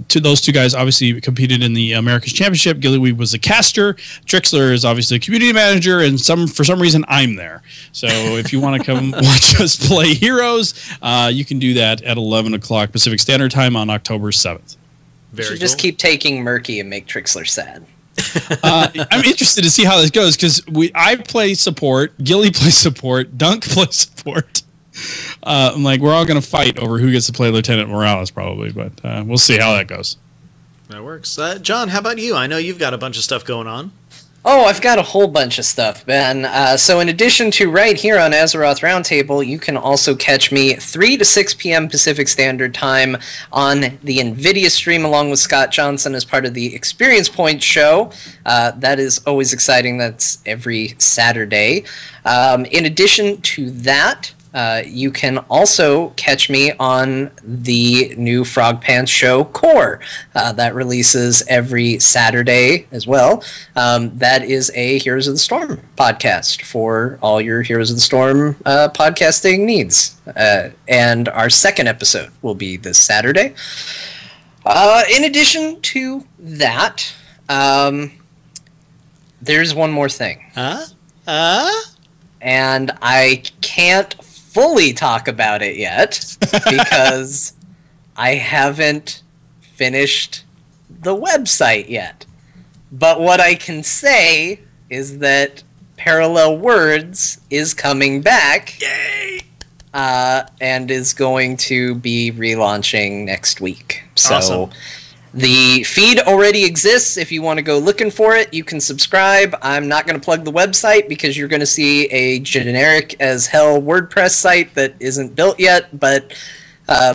S1: Those two guys obviously competed in the America's Championship. Gillyweed was the caster. Trixler is obviously the community manager, and for some reason I'm there. So if you want to come watch us play Heroes, you can do that at 11 o'clock Pacific Standard Time on October 7th.
S4: Very cool. Just keep taking Murky and make Trixler sad.
S1: I'm interested to see how this goes because I play support, Gilly plays support, Dunk plays support. I'm like, we're all going to fight over who gets to play Lieutenant Morales probably, but we'll see how that goes.
S3: That works. John, how about you? I know you've got a bunch of stuff going on.
S4: Oh, I've got a whole bunch of stuff, Ben. So in addition to right here on Azeroth Roundtable, you can also catch me 3 to 6 p.m. Pacific Standard Time on the NVIDIA stream along with Scott Johnson as part of the Experience Point show. That is always exciting. That's every Saturday. In addition to that, you can also catch me on the new Frog Pants show, Core. That releases every Saturday as well. That is a Heroes of the Storm podcast for all your Heroes of the Storm podcasting needs. And our second episode will be this Saturday. In addition to that, there's one more thing. and I can't fully talk about it yet because I haven't finished the website yet. But what I can say is that Parallel Words is coming back.
S3: Yay!
S4: And is going to be relaunching next week. So
S3: Awesome.
S4: The feed already exists. If you want to go looking for it, you can subscribe. I'm not going to plug the website because you're going to see a generic as hell WordPress site that isn't built yet, but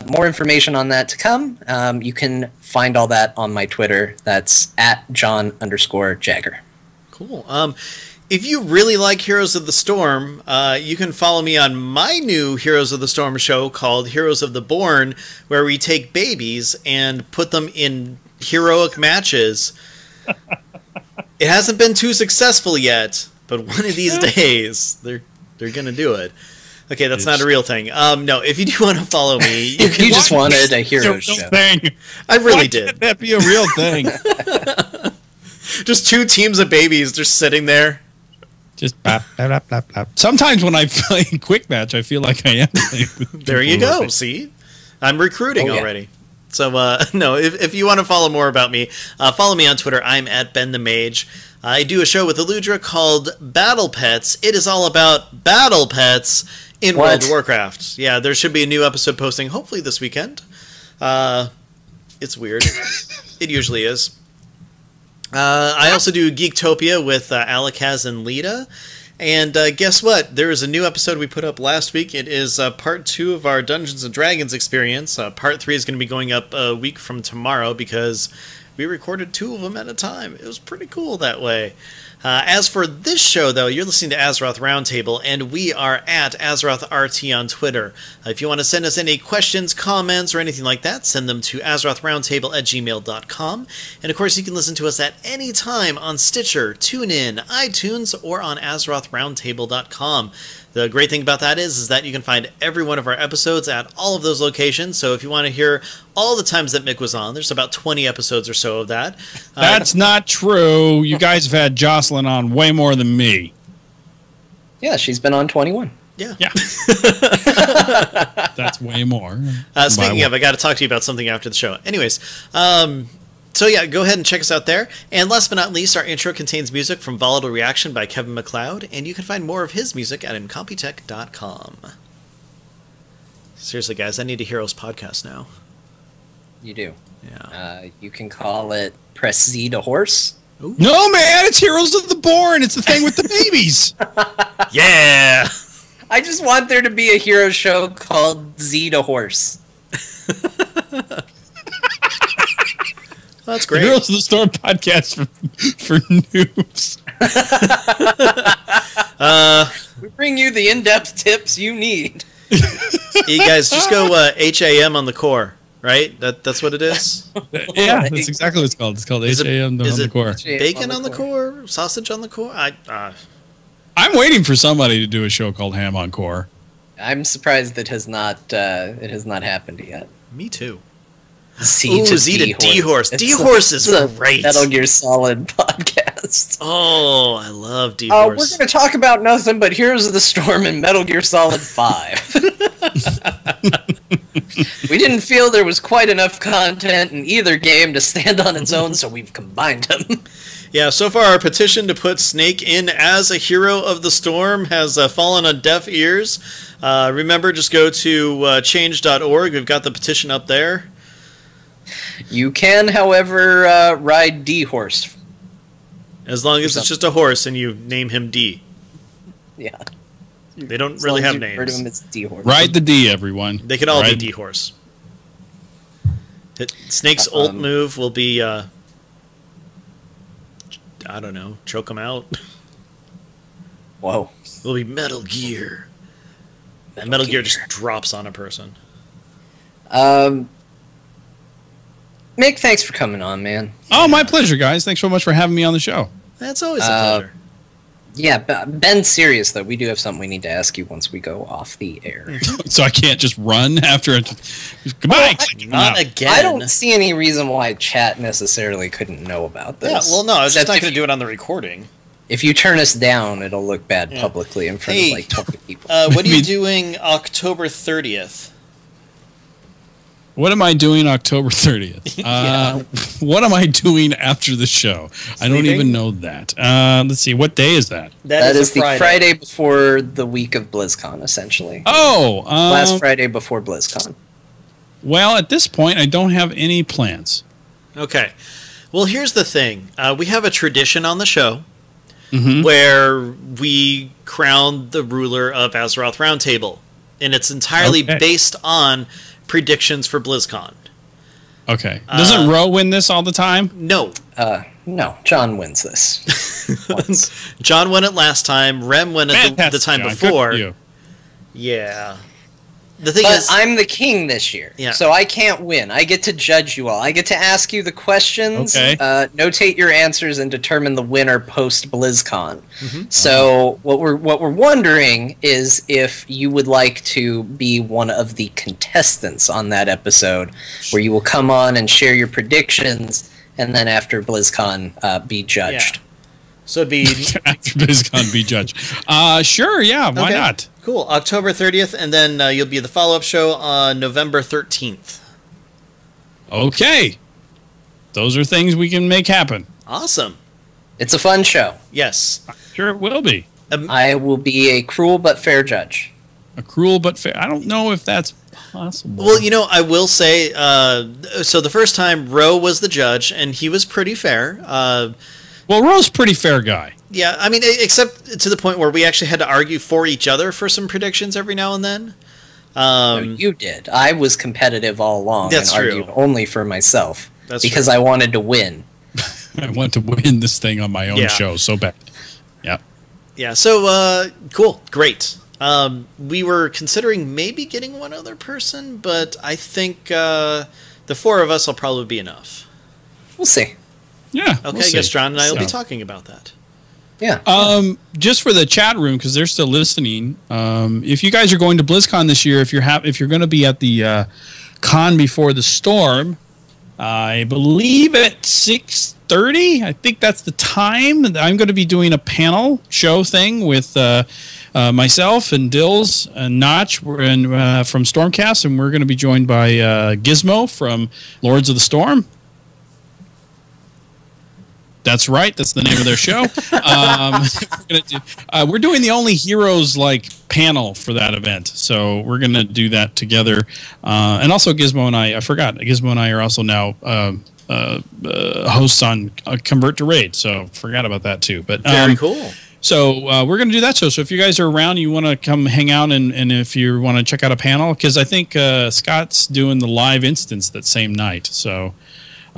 S4: more information on that to come. You can find all that on my Twitter. That's @John_Jagger.
S3: Cool. If you really like Heroes of the Storm, you can follow me on my new Heroes of the Storm show called Heroes of the Born, where we take babies and put them in heroic matches. It hasn't been too successful yet, but one of these days they're gonna do it. Okay, that's not a real thing. No, if you do want to follow me, you can.
S4: You just wanted a Heroes show.
S1: Thing.
S3: I really
S1: Why
S3: did.
S1: can't that be a real thing?
S3: Just two teams of babies just sitting there.
S1: Just blah, blah, blah, blah. Sometimes when I play Quick Match, I feel like I am playing with
S3: There you
S1: people.
S3: go. See, I'm recruiting
S4: Oh, yeah.
S3: already. So no, if you want to follow more about me, follow me on Twitter. I'm @BenTheMage. I do a show with Eludra called Battle Pets. It is all about battle pets in World of Warcraft. Yeah, there should be a new episode posting hopefully this weekend. It's weird. It usually is. I also do Geektopia with Alakaz and Lita. And guess what? There is a new episode we put up last week. It is part 2 of our Dungeons & Dragons experience. Part 3 is going to be going up a week from tomorrow because we recorded 2 of them at a time. It was pretty cool that way. As for this show, though, you're listening to Azeroth Roundtable, and we are at AzerothRT on Twitter. If you want to send us any questions, comments, or anything like that, send them to AzerothRoundtable@gmail.com. And, of course, you can listen to us at any time on Stitcher, TuneIn, iTunes, or on AzerothRoundtable.com. The great thing about that is that you can find every one of our episodes at all of those locations. So if you want to hear all the times that Mick was on, there's about 20 episodes or so of that.
S1: That's not true. You guys have had Jocelyn on way more than me.
S4: Yeah, she's been on 21.
S3: Yeah.
S1: That's way more.
S3: Speaking of, I got to talk to you about something after the show. Anyways, so yeah, go ahead and check us out there. And last but not least, our intro contains music from Volatile Reaction by Kevin MacLeod, and you can find more of his music at incompetech.com. Seriously, guys, I need a Heroes podcast now.
S4: You do.
S3: Yeah.
S4: You can call it Press Z to Horse.
S3: Ooh.
S1: No, man, it's Heroes of the Born. It's the thing with the babies.
S3: Yeah!
S4: I just want there to be a hero show called Z to Horse.
S3: That's great.
S1: Heroes of the Storm podcast for noobs.
S4: We bring you the in-depth tips you need.
S3: You guys, just go HAM on the core, right? That's what it is?
S1: Yeah, that's exactly what it's called. It's called HAM on the core.
S3: Bacon on the core? Sausage on the core?
S1: I'm waiting for somebody to do a show called Ham on Core.
S4: I'm surprised that it has not happened yet.
S3: Me too.
S4: Z to
S3: D Horse. D Horse is great.
S4: Metal Gear Solid podcast.
S3: Oh, I love D Horse.
S4: We're going to talk about nothing but Heroes of the Storm and Metal Gear Solid 5. We didn't feel there was quite enough content in either game to stand on its own, so we've combined them.
S3: Yeah, so far our petition to put Snake in as a Hero of the Storm has fallen on deaf ears. Remember, just go to change.org. We've got the petition up there.
S4: You can, however, ride D-Horse.
S3: As long as it's just a horse and you name him D.
S4: Yeah.
S3: They don't really have names.
S4: Refer to him as D-Horse.
S1: Ride the D, everyone.
S3: They could all be D-Horse. Snake's ult move will be, I don't know, choke him out.
S4: Whoa.
S3: Will be Metal Gear. Metal Gear just drops on a person.
S4: Mick, thanks for coming on, man.
S1: Oh, my pleasure, guys. Thanks so much for having me on the show.
S3: That's always a pleasure.
S4: Yeah, Ben's serious, though. We do have something we need to ask you once we go off the air.
S1: So I can't just run after it. Goodbye.
S3: Not again.
S4: I don't see any reason why chat necessarily couldn't know about this.
S3: Yeah, well, no, I was just not going to do it on the recording.
S4: If you turn us down, it'll look bad publicly in front of like 20 people.
S3: What are you doing October 30th?
S1: What am I doing October 30th? What am I doing after the show? Sleeping? I don't even know that. Let's see. What day is that?
S4: That is the Friday before the week of BlizzCon, essentially.
S1: Oh!
S4: Last Friday before BlizzCon.
S1: Well, at this point, I don't have any plans.
S3: Okay. Well, here's the thing. We have a tradition on the show where we crown the ruler of Azeroth Roundtable. And it's entirely based on predictions for BlizzCon.
S1: Okay. Doesn't Ro win this all the time?
S3: No.
S4: No. John wins this. Once.
S3: John won it last time. Rem won it the time
S1: John.
S3: before.
S1: Good for you.
S3: Yeah. The thing is,
S4: I'm the king this year, so I can't win. I get to judge you all. I get to ask you the questions, notate your answers, and determine the winner post BlizzCon. So what we're wondering is if you would like to be one of the contestants on that episode, where you will come on and share your predictions, and then after BlizzCon, be judged.
S3: Yeah. So it'd be
S1: after BlizzCon, be judged. Sure, yeah, why not?
S3: Cool. October 30th, and then you'll be the follow-up show on November 13th.
S1: Okay. Those are things we can make happen.
S3: Awesome.
S4: It's a fun show.
S3: Yes.
S1: Sure it will be.
S4: I will be a cruel but fair judge.
S1: A cruel but fair... I don't know if that's possible.
S3: Well, you know, I will say... so the first time, Ro was the judge, and he was pretty fair.
S1: Well, Ro's a pretty fair guy.
S3: Yeah, I mean, except to the point where we actually had to argue for each other for some predictions every now and then.
S4: No, you did. I was competitive all along and argued only for myself because I wanted to win.
S1: I want to win this thing on my own show so bad. Yeah.
S3: Yeah, so cool. Great. We were considering maybe getting one other person, but I think the four of us will probably be enough.
S4: We'll see.
S1: Yeah.
S3: Okay, I guess John and I will be talking about that.
S4: Yeah.
S1: Just for the chat room, because they're still listening. If you guys are going to BlizzCon this year, if you're going to be at the con before the storm, I believe at 6:30. I think that's the time. I'm going to be doing a panel show thing with myself and Dills and Notch from Stormcast, and we're going to be joined by Gizmo from Lords of the Storm. That's right. That's the name of their show. We're doing the Only Heroes panel for that event, so we're going to do that together. And also, Gizmo and I forgot. Gizmo and I are also now hosts on Convert to Raid, so forgot about that too. But
S3: very cool.
S1: So we're going to do that show. So if you guys are around, you want to come hang out, and if you want to check out a panel, because I think Scott's doing the live instance that same night. So.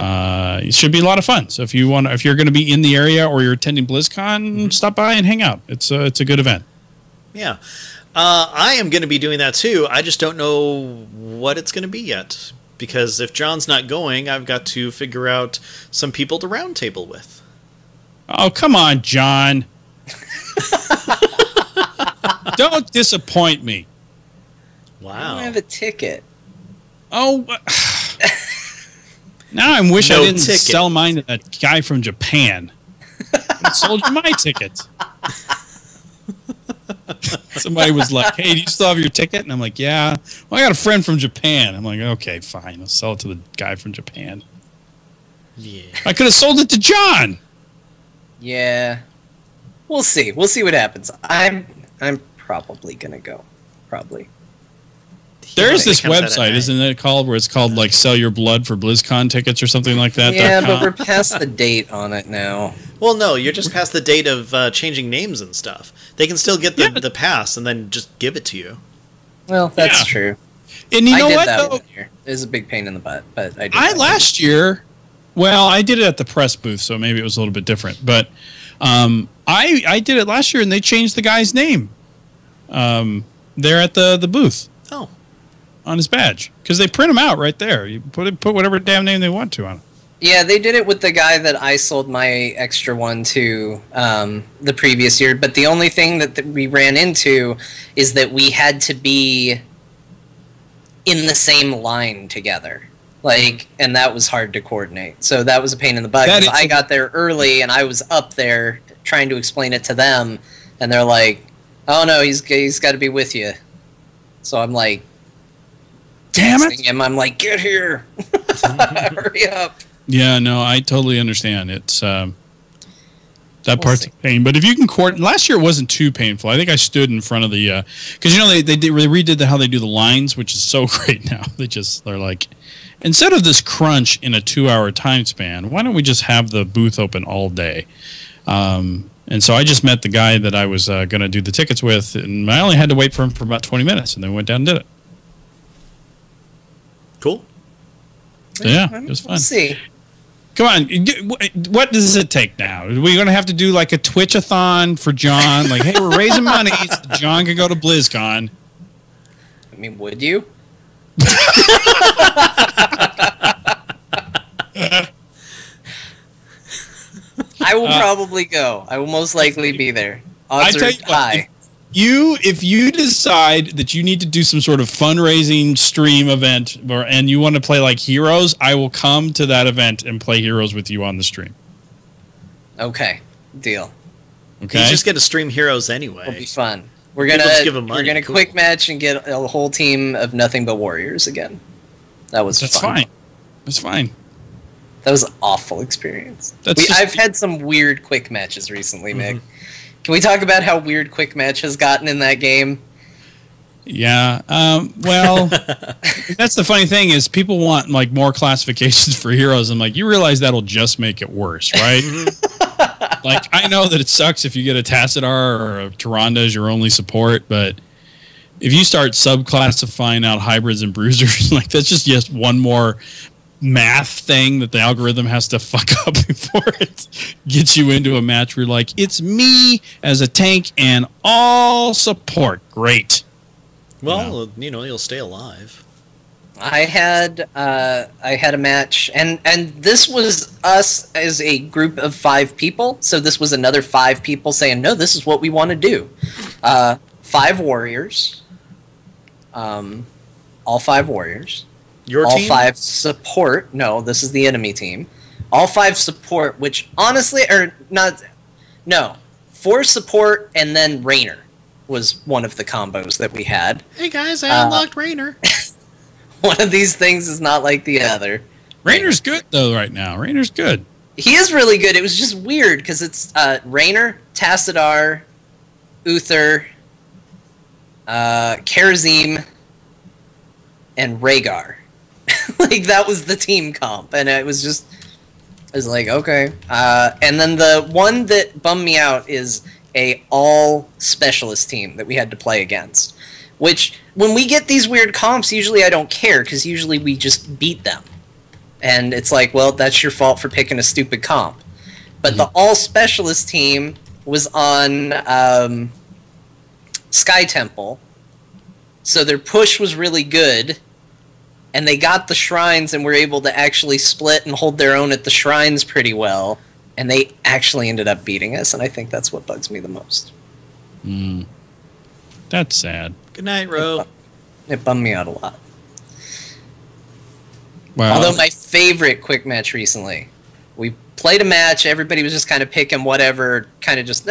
S1: It should be a lot of fun. So if you're going to be in the area or you're attending BlizzCon, stop by and hang out. It's a good event.
S3: Yeah, I am going to be doing that too. I just don't know what it's going to be yet, because if John's not going, I've got to figure out some people to roundtable with.
S1: Oh, come on, John! Don't disappoint me.
S3: Wow!
S4: I don't have a ticket.
S1: Oh. Now I wish I didn't sell mine to that guy from Japan. I sold you my ticket. Somebody was like, hey, do you still have your ticket? And I'm like, yeah. Well, I got a friend from Japan. I'm like, okay, fine. I'll sell it to the guy from Japan.
S3: Yeah.
S1: I could have sold it to John.
S4: Yeah. We'll see. We'll see what happens. I'm probably going to go. Probably.
S1: There is this website, isn't it called, where it's called Sell Your Blood for BlizzCon tickets or something like that?
S4: Yeah, but we're past the date on it now.
S3: Well, no, you're just past the date of changing names and stuff. They can still get the pass and then just give it to you.
S4: Well, that's true.
S1: And you know what?
S4: That it was a big pain in the butt, but
S1: I last year. Well, I did it at the press booth, so maybe it was a little bit different. But I did it last year, and they changed the guy's name. There at the booth.
S3: Oh.
S1: On his badge, because they print them out right there. You put whatever damn name they want to on it.
S4: Yeah, they did it with the guy that I sold my extra one to the previous year. But the only thing that we ran into is that we had to be in the same line together, and that was hard to coordinate. So that was a pain in the butt. Because I got there early and I was up there trying to explain it to them, and they're like, "Oh no, he's got to be with you." So I'm like,
S1: "Damn it!"
S4: him. I'm like, "Get here, hurry up!"
S1: Yeah, no, I totally understand. It's that part's a pain. But if you can coordinate, last year it wasn't too painful. I think I stood in front of the because they redid how they do the lines, which is so great now. They're like, instead of this crunch in a 2-hour time span, why don't we just have the booth open all day? And so I just met the guy that I was going to do the tickets with, and I only had to wait for him for about 20 minutes, and then we went down and did it.
S3: Cool.
S1: So, yeah, it was fun.
S4: We'll see.
S1: Come on, what does it take now? Are we going to have to do like a Twitch-a-thon for John? Like, hey, we're raising money so John can go to BlizzCon.
S4: I mean, would you? I will probably go. I will most likely be there. Odds are high.
S1: If you decide that you need to do some sort of fundraising stream event and you want to play like Heroes, I will come to that event and play Heroes with you on the stream.
S4: Okay, deal.
S1: Okay,
S3: you just get to stream Heroes anyway.
S4: It'll be fun. We're gonna quick match and get a whole team of nothing but warriors again. That's fun.
S1: That's fine.
S4: That was an awful experience. I've had some weird quick matches recently, Mick. Can we talk about how weird quick match has gotten in that game?
S1: Yeah. Well, that's the funny thing is people want like more classifications for heroes. I'm like, you realize that'll just make it worse, right? Like, I know that it sucks if you get a Tassadar or a Tyrande as your only support, but if you start subclassifying out hybrids and bruisers, like that's just one more math thing that the algorithm has to fuck up before it gets you into a match where you're like, it's me as a tank and all support. Great.
S3: Well, you'll stay alive.
S4: I had a match, and this was us as a group of 5 people. So this was another 5 people saying, no, this is what we want to do. 5 warriors. All 5 warriors.
S3: Your
S4: all
S3: team?
S4: 5 support. No, this is the enemy team. All 5 support, which honestly, 4 support and then Raynor was one of the combos that we had.
S3: Hey guys, I unlocked Raynor.
S4: One of these things is not like the other.
S1: Raynor's good though right now. Raynor's good.
S4: He is really good. It was just weird because it's Raynor, Tassadar, Uther, Karazim, and Rhaegar. Like, that was the team comp, and it was like, okay. And then the one that bummed me out is a all-specialist team that we had to play against, which, when we get these weird comps, usually I don't care, because usually we just beat them. And it's like, well, that's your fault for picking a stupid comp. But the all-specialist team was on Sky Temple, so their push was really good, and they got the shrines and were able to actually split and hold their own at the shrines pretty well, and they actually ended up beating us, and I think that's what bugs me the most.
S1: That's sad.
S3: Good night, Ro.
S4: It bummed me out a lot.
S1: Wow.
S4: Although my favorite quick match recently, we played a match, everybody was just kind of picking whatever, kind of just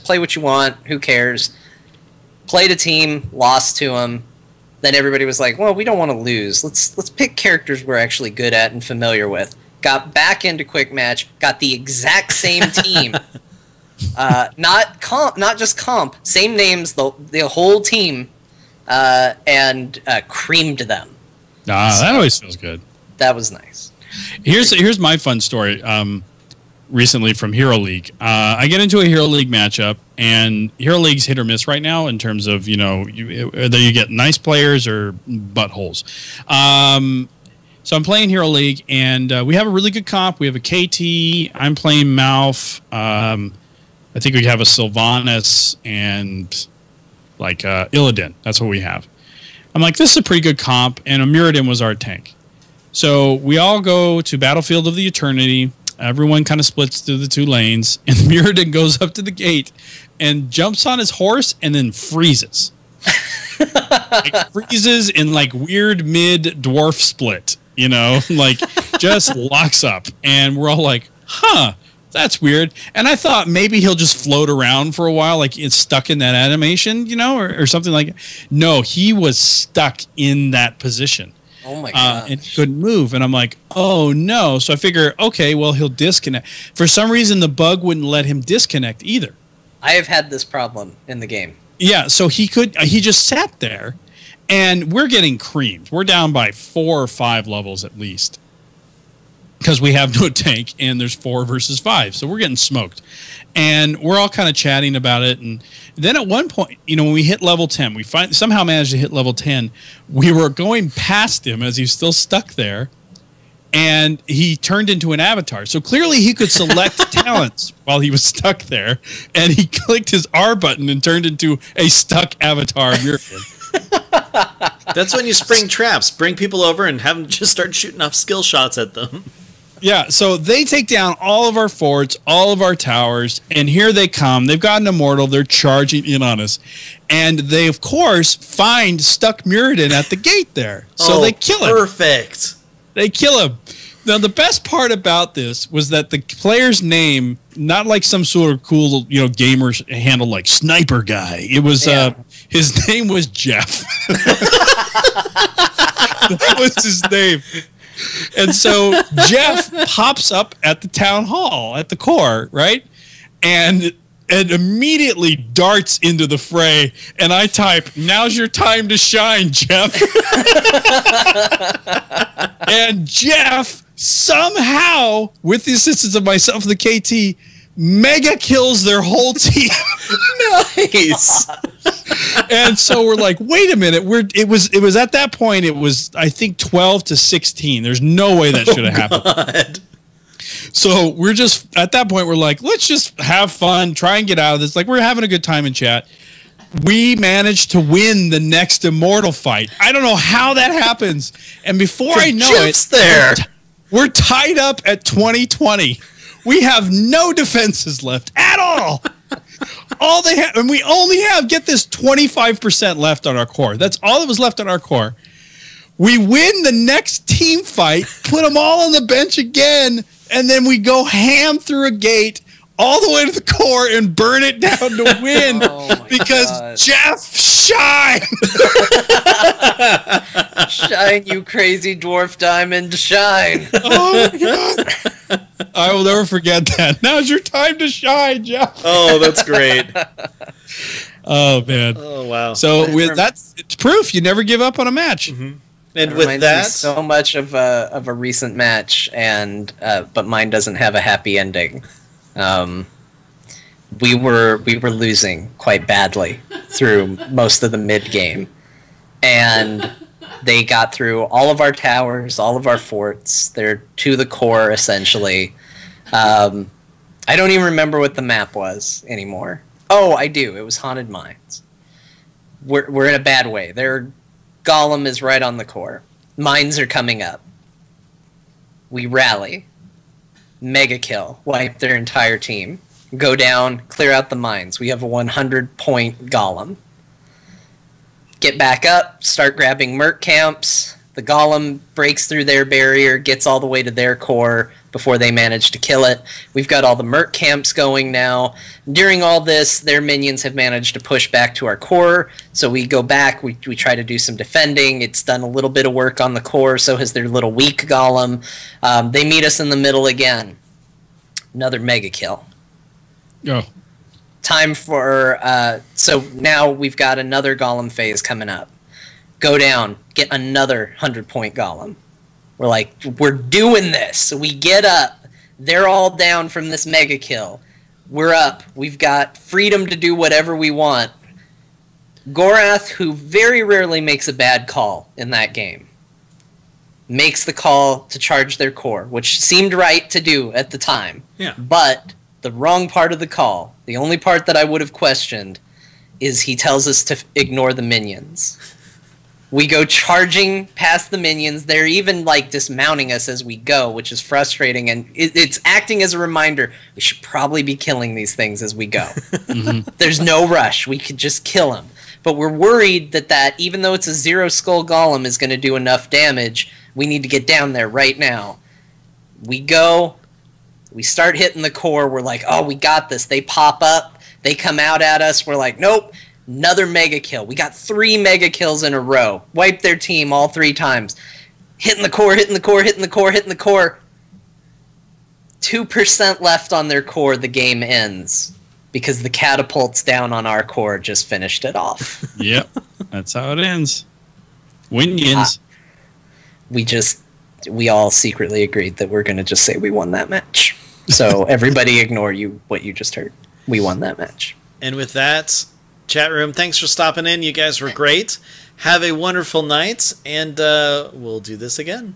S4: play what you want, who cares. Played a team, lost to them. Then everybody was like, well, we don't want to lose. Let's pick characters we're actually good at and familiar with. Got back into quick match, got the exact same team. Not just comp, same names, the whole team, and creamed them.
S1: That always feels good.
S4: That was nice.
S1: Here's my fun story. Recently from Hero League, I get into a Hero League matchup, and Hero League's hit or miss right now in terms of whether you get nice players or buttholes. So I'm playing Hero League, and we have a really good comp. We have a KT. I'm playing Malf. I think we have a Sylvanas and like Illidan. That's what we have. I'm like, this is a pretty good comp, and a Muradin was our tank. So we all go to Battlefield of the Eternity. Everyone kind of splits through the 2 lanes, and Muradin goes up to the gate and jumps on his horse and then freezes. Like, freezes in like weird mid-dwarf split, like just locks up. And we're all like, huh, that's weird. And I thought maybe he'll just float around for a while, like it's stuck in that animation, or something like that. No, he was stuck in that position.
S4: Oh my god!
S1: And couldn't move, and I'm like, oh no. So I figure, okay, well he'll disconnect. For some reason, the bug wouldn't let him disconnect either.
S4: I have had this problem in the game.
S1: Yeah, so he just sat there, and we're getting creamed. We're down by 4 or 5 levels at least, because we have no tank, and there's 4 versus 5, so we're getting smoked. And we're all kind of chatting about it, and then at one point, when we hit level 10, we somehow managed to hit level 10. We were going past him as he's still stuck there, and he turned into an avatar. So clearly he could select talents while he was stuck there, and he clicked his R button and turned into a stuck avatar.
S3: That's when you spring traps. Bring people over and have them just start shooting off skill shots at them.
S1: Yeah, so they take down all of our forts, all of our towers, and here they come. They've got an immortal. They're charging in on us. And they, of course, find stuck Muradin at the gate there. So they kill him.
S3: Perfect.
S1: They kill him. Now, the best part about this was that the player's name, not like some sort of cool, gamer handle like Sniper Guy. It was, his name was Jeff. That was his name. And so Jeff pops up at the town hall, at the core, right? And immediately darts into the fray. And I type, "Now's your time to shine, Jeff." And Jeff somehow, with the assistance of myself and the KT, mega kills their whole team.
S3: Nice.
S1: And so we're like, wait a minute. It was at that point, it was, I think, 12-16. There's no way that should have happened. So we're just, at that point, we're like, let's just have fun, try and get out of this. Like, we're having a good time in chat. We managed to win the next immortal fight. I don't know how that happens. And before I know it, we're tied up at 2020. We have no defenses left at all. All they have, and we only have, get this, 25% left on our core. That's all that was left on our core. We win the next team fight, put them all on the bench again, and then we go ham through a gate all the way to the core and burn it down to win because Jeff shine.
S4: Shine, you crazy dwarf diamond, shine.
S1: Oh my god. I will never forget that. Now's your time to shine, Jeff.
S3: Oh, that's great.
S1: Oh man.
S3: Oh wow.
S1: So it's proof you never give up on a match.
S3: Mm-hmm. And with that,
S4: so much of a recent match, and but mine doesn't have a happy ending. We were losing quite badly through most of the mid game, and they got through all of our towers, all of our forts. They're to the core essentially. I don't even remember what the map was anymore. Oh, I do. It was Haunted Mines. We're in a bad way. Their Golem is right on the core. Mines are coming up. We rally. Mega kill. Wipe their entire team. Go down, clear out the mines. We have a 100-point Golem. Get back up, start grabbing merc camps. The Golem breaks through their barrier, gets all the way to their core before they manage to kill it. We've got all the merc camps going now. During all this, their minions have managed to push back to our core, so we go back, we try to do some defending. It's done a little bit of work on the core, so has their little weak Golem. They meet us in the middle again. Another mega kill.
S1: Oh.
S4: Time for, so now we've got another Golem phase coming up. Go down, get another 100-point Golem. We're like, we're doing this. So we get up. They're all down from this mega kill. We're up. We've got freedom to do whatever we want. Gorath, who very rarely makes a bad call in that game, makes the call to charge their core, which seemed right to do at the time.
S3: Yeah.
S4: But the wrong part of the call, the only part that I would have questioned, is he tells us to ignore the minions. We go charging past the minions. They're even like dismounting us as we go, which is frustrating, and it's acting as a reminder we should probably be killing these things as we go. Mm-hmm. There's no rush. We could just kill them. But we're worried that even though it's a 0 skull Golem is going to do enough damage, we need to get down there right now. We go. We start hitting the core. We're like, oh, we got this. They pop up. They come out at us. We're like, nope. Another mega kill. We got 3 mega kills in a row. Wiped their team all 3 times. Hitting the core, hitting the core, hitting the core, hitting the core. 2% left on their core. The game ends. Because the catapults down on our core just finished it off.
S1: Yep. That's how it ends. Winions.
S4: We all secretly agreed that we're going to just say we won that match. So everybody ignore what you just heard. We won that match.
S3: And with that, chat room, thanks for stopping in. You guys were great. Have a wonderful night, and we'll do this again.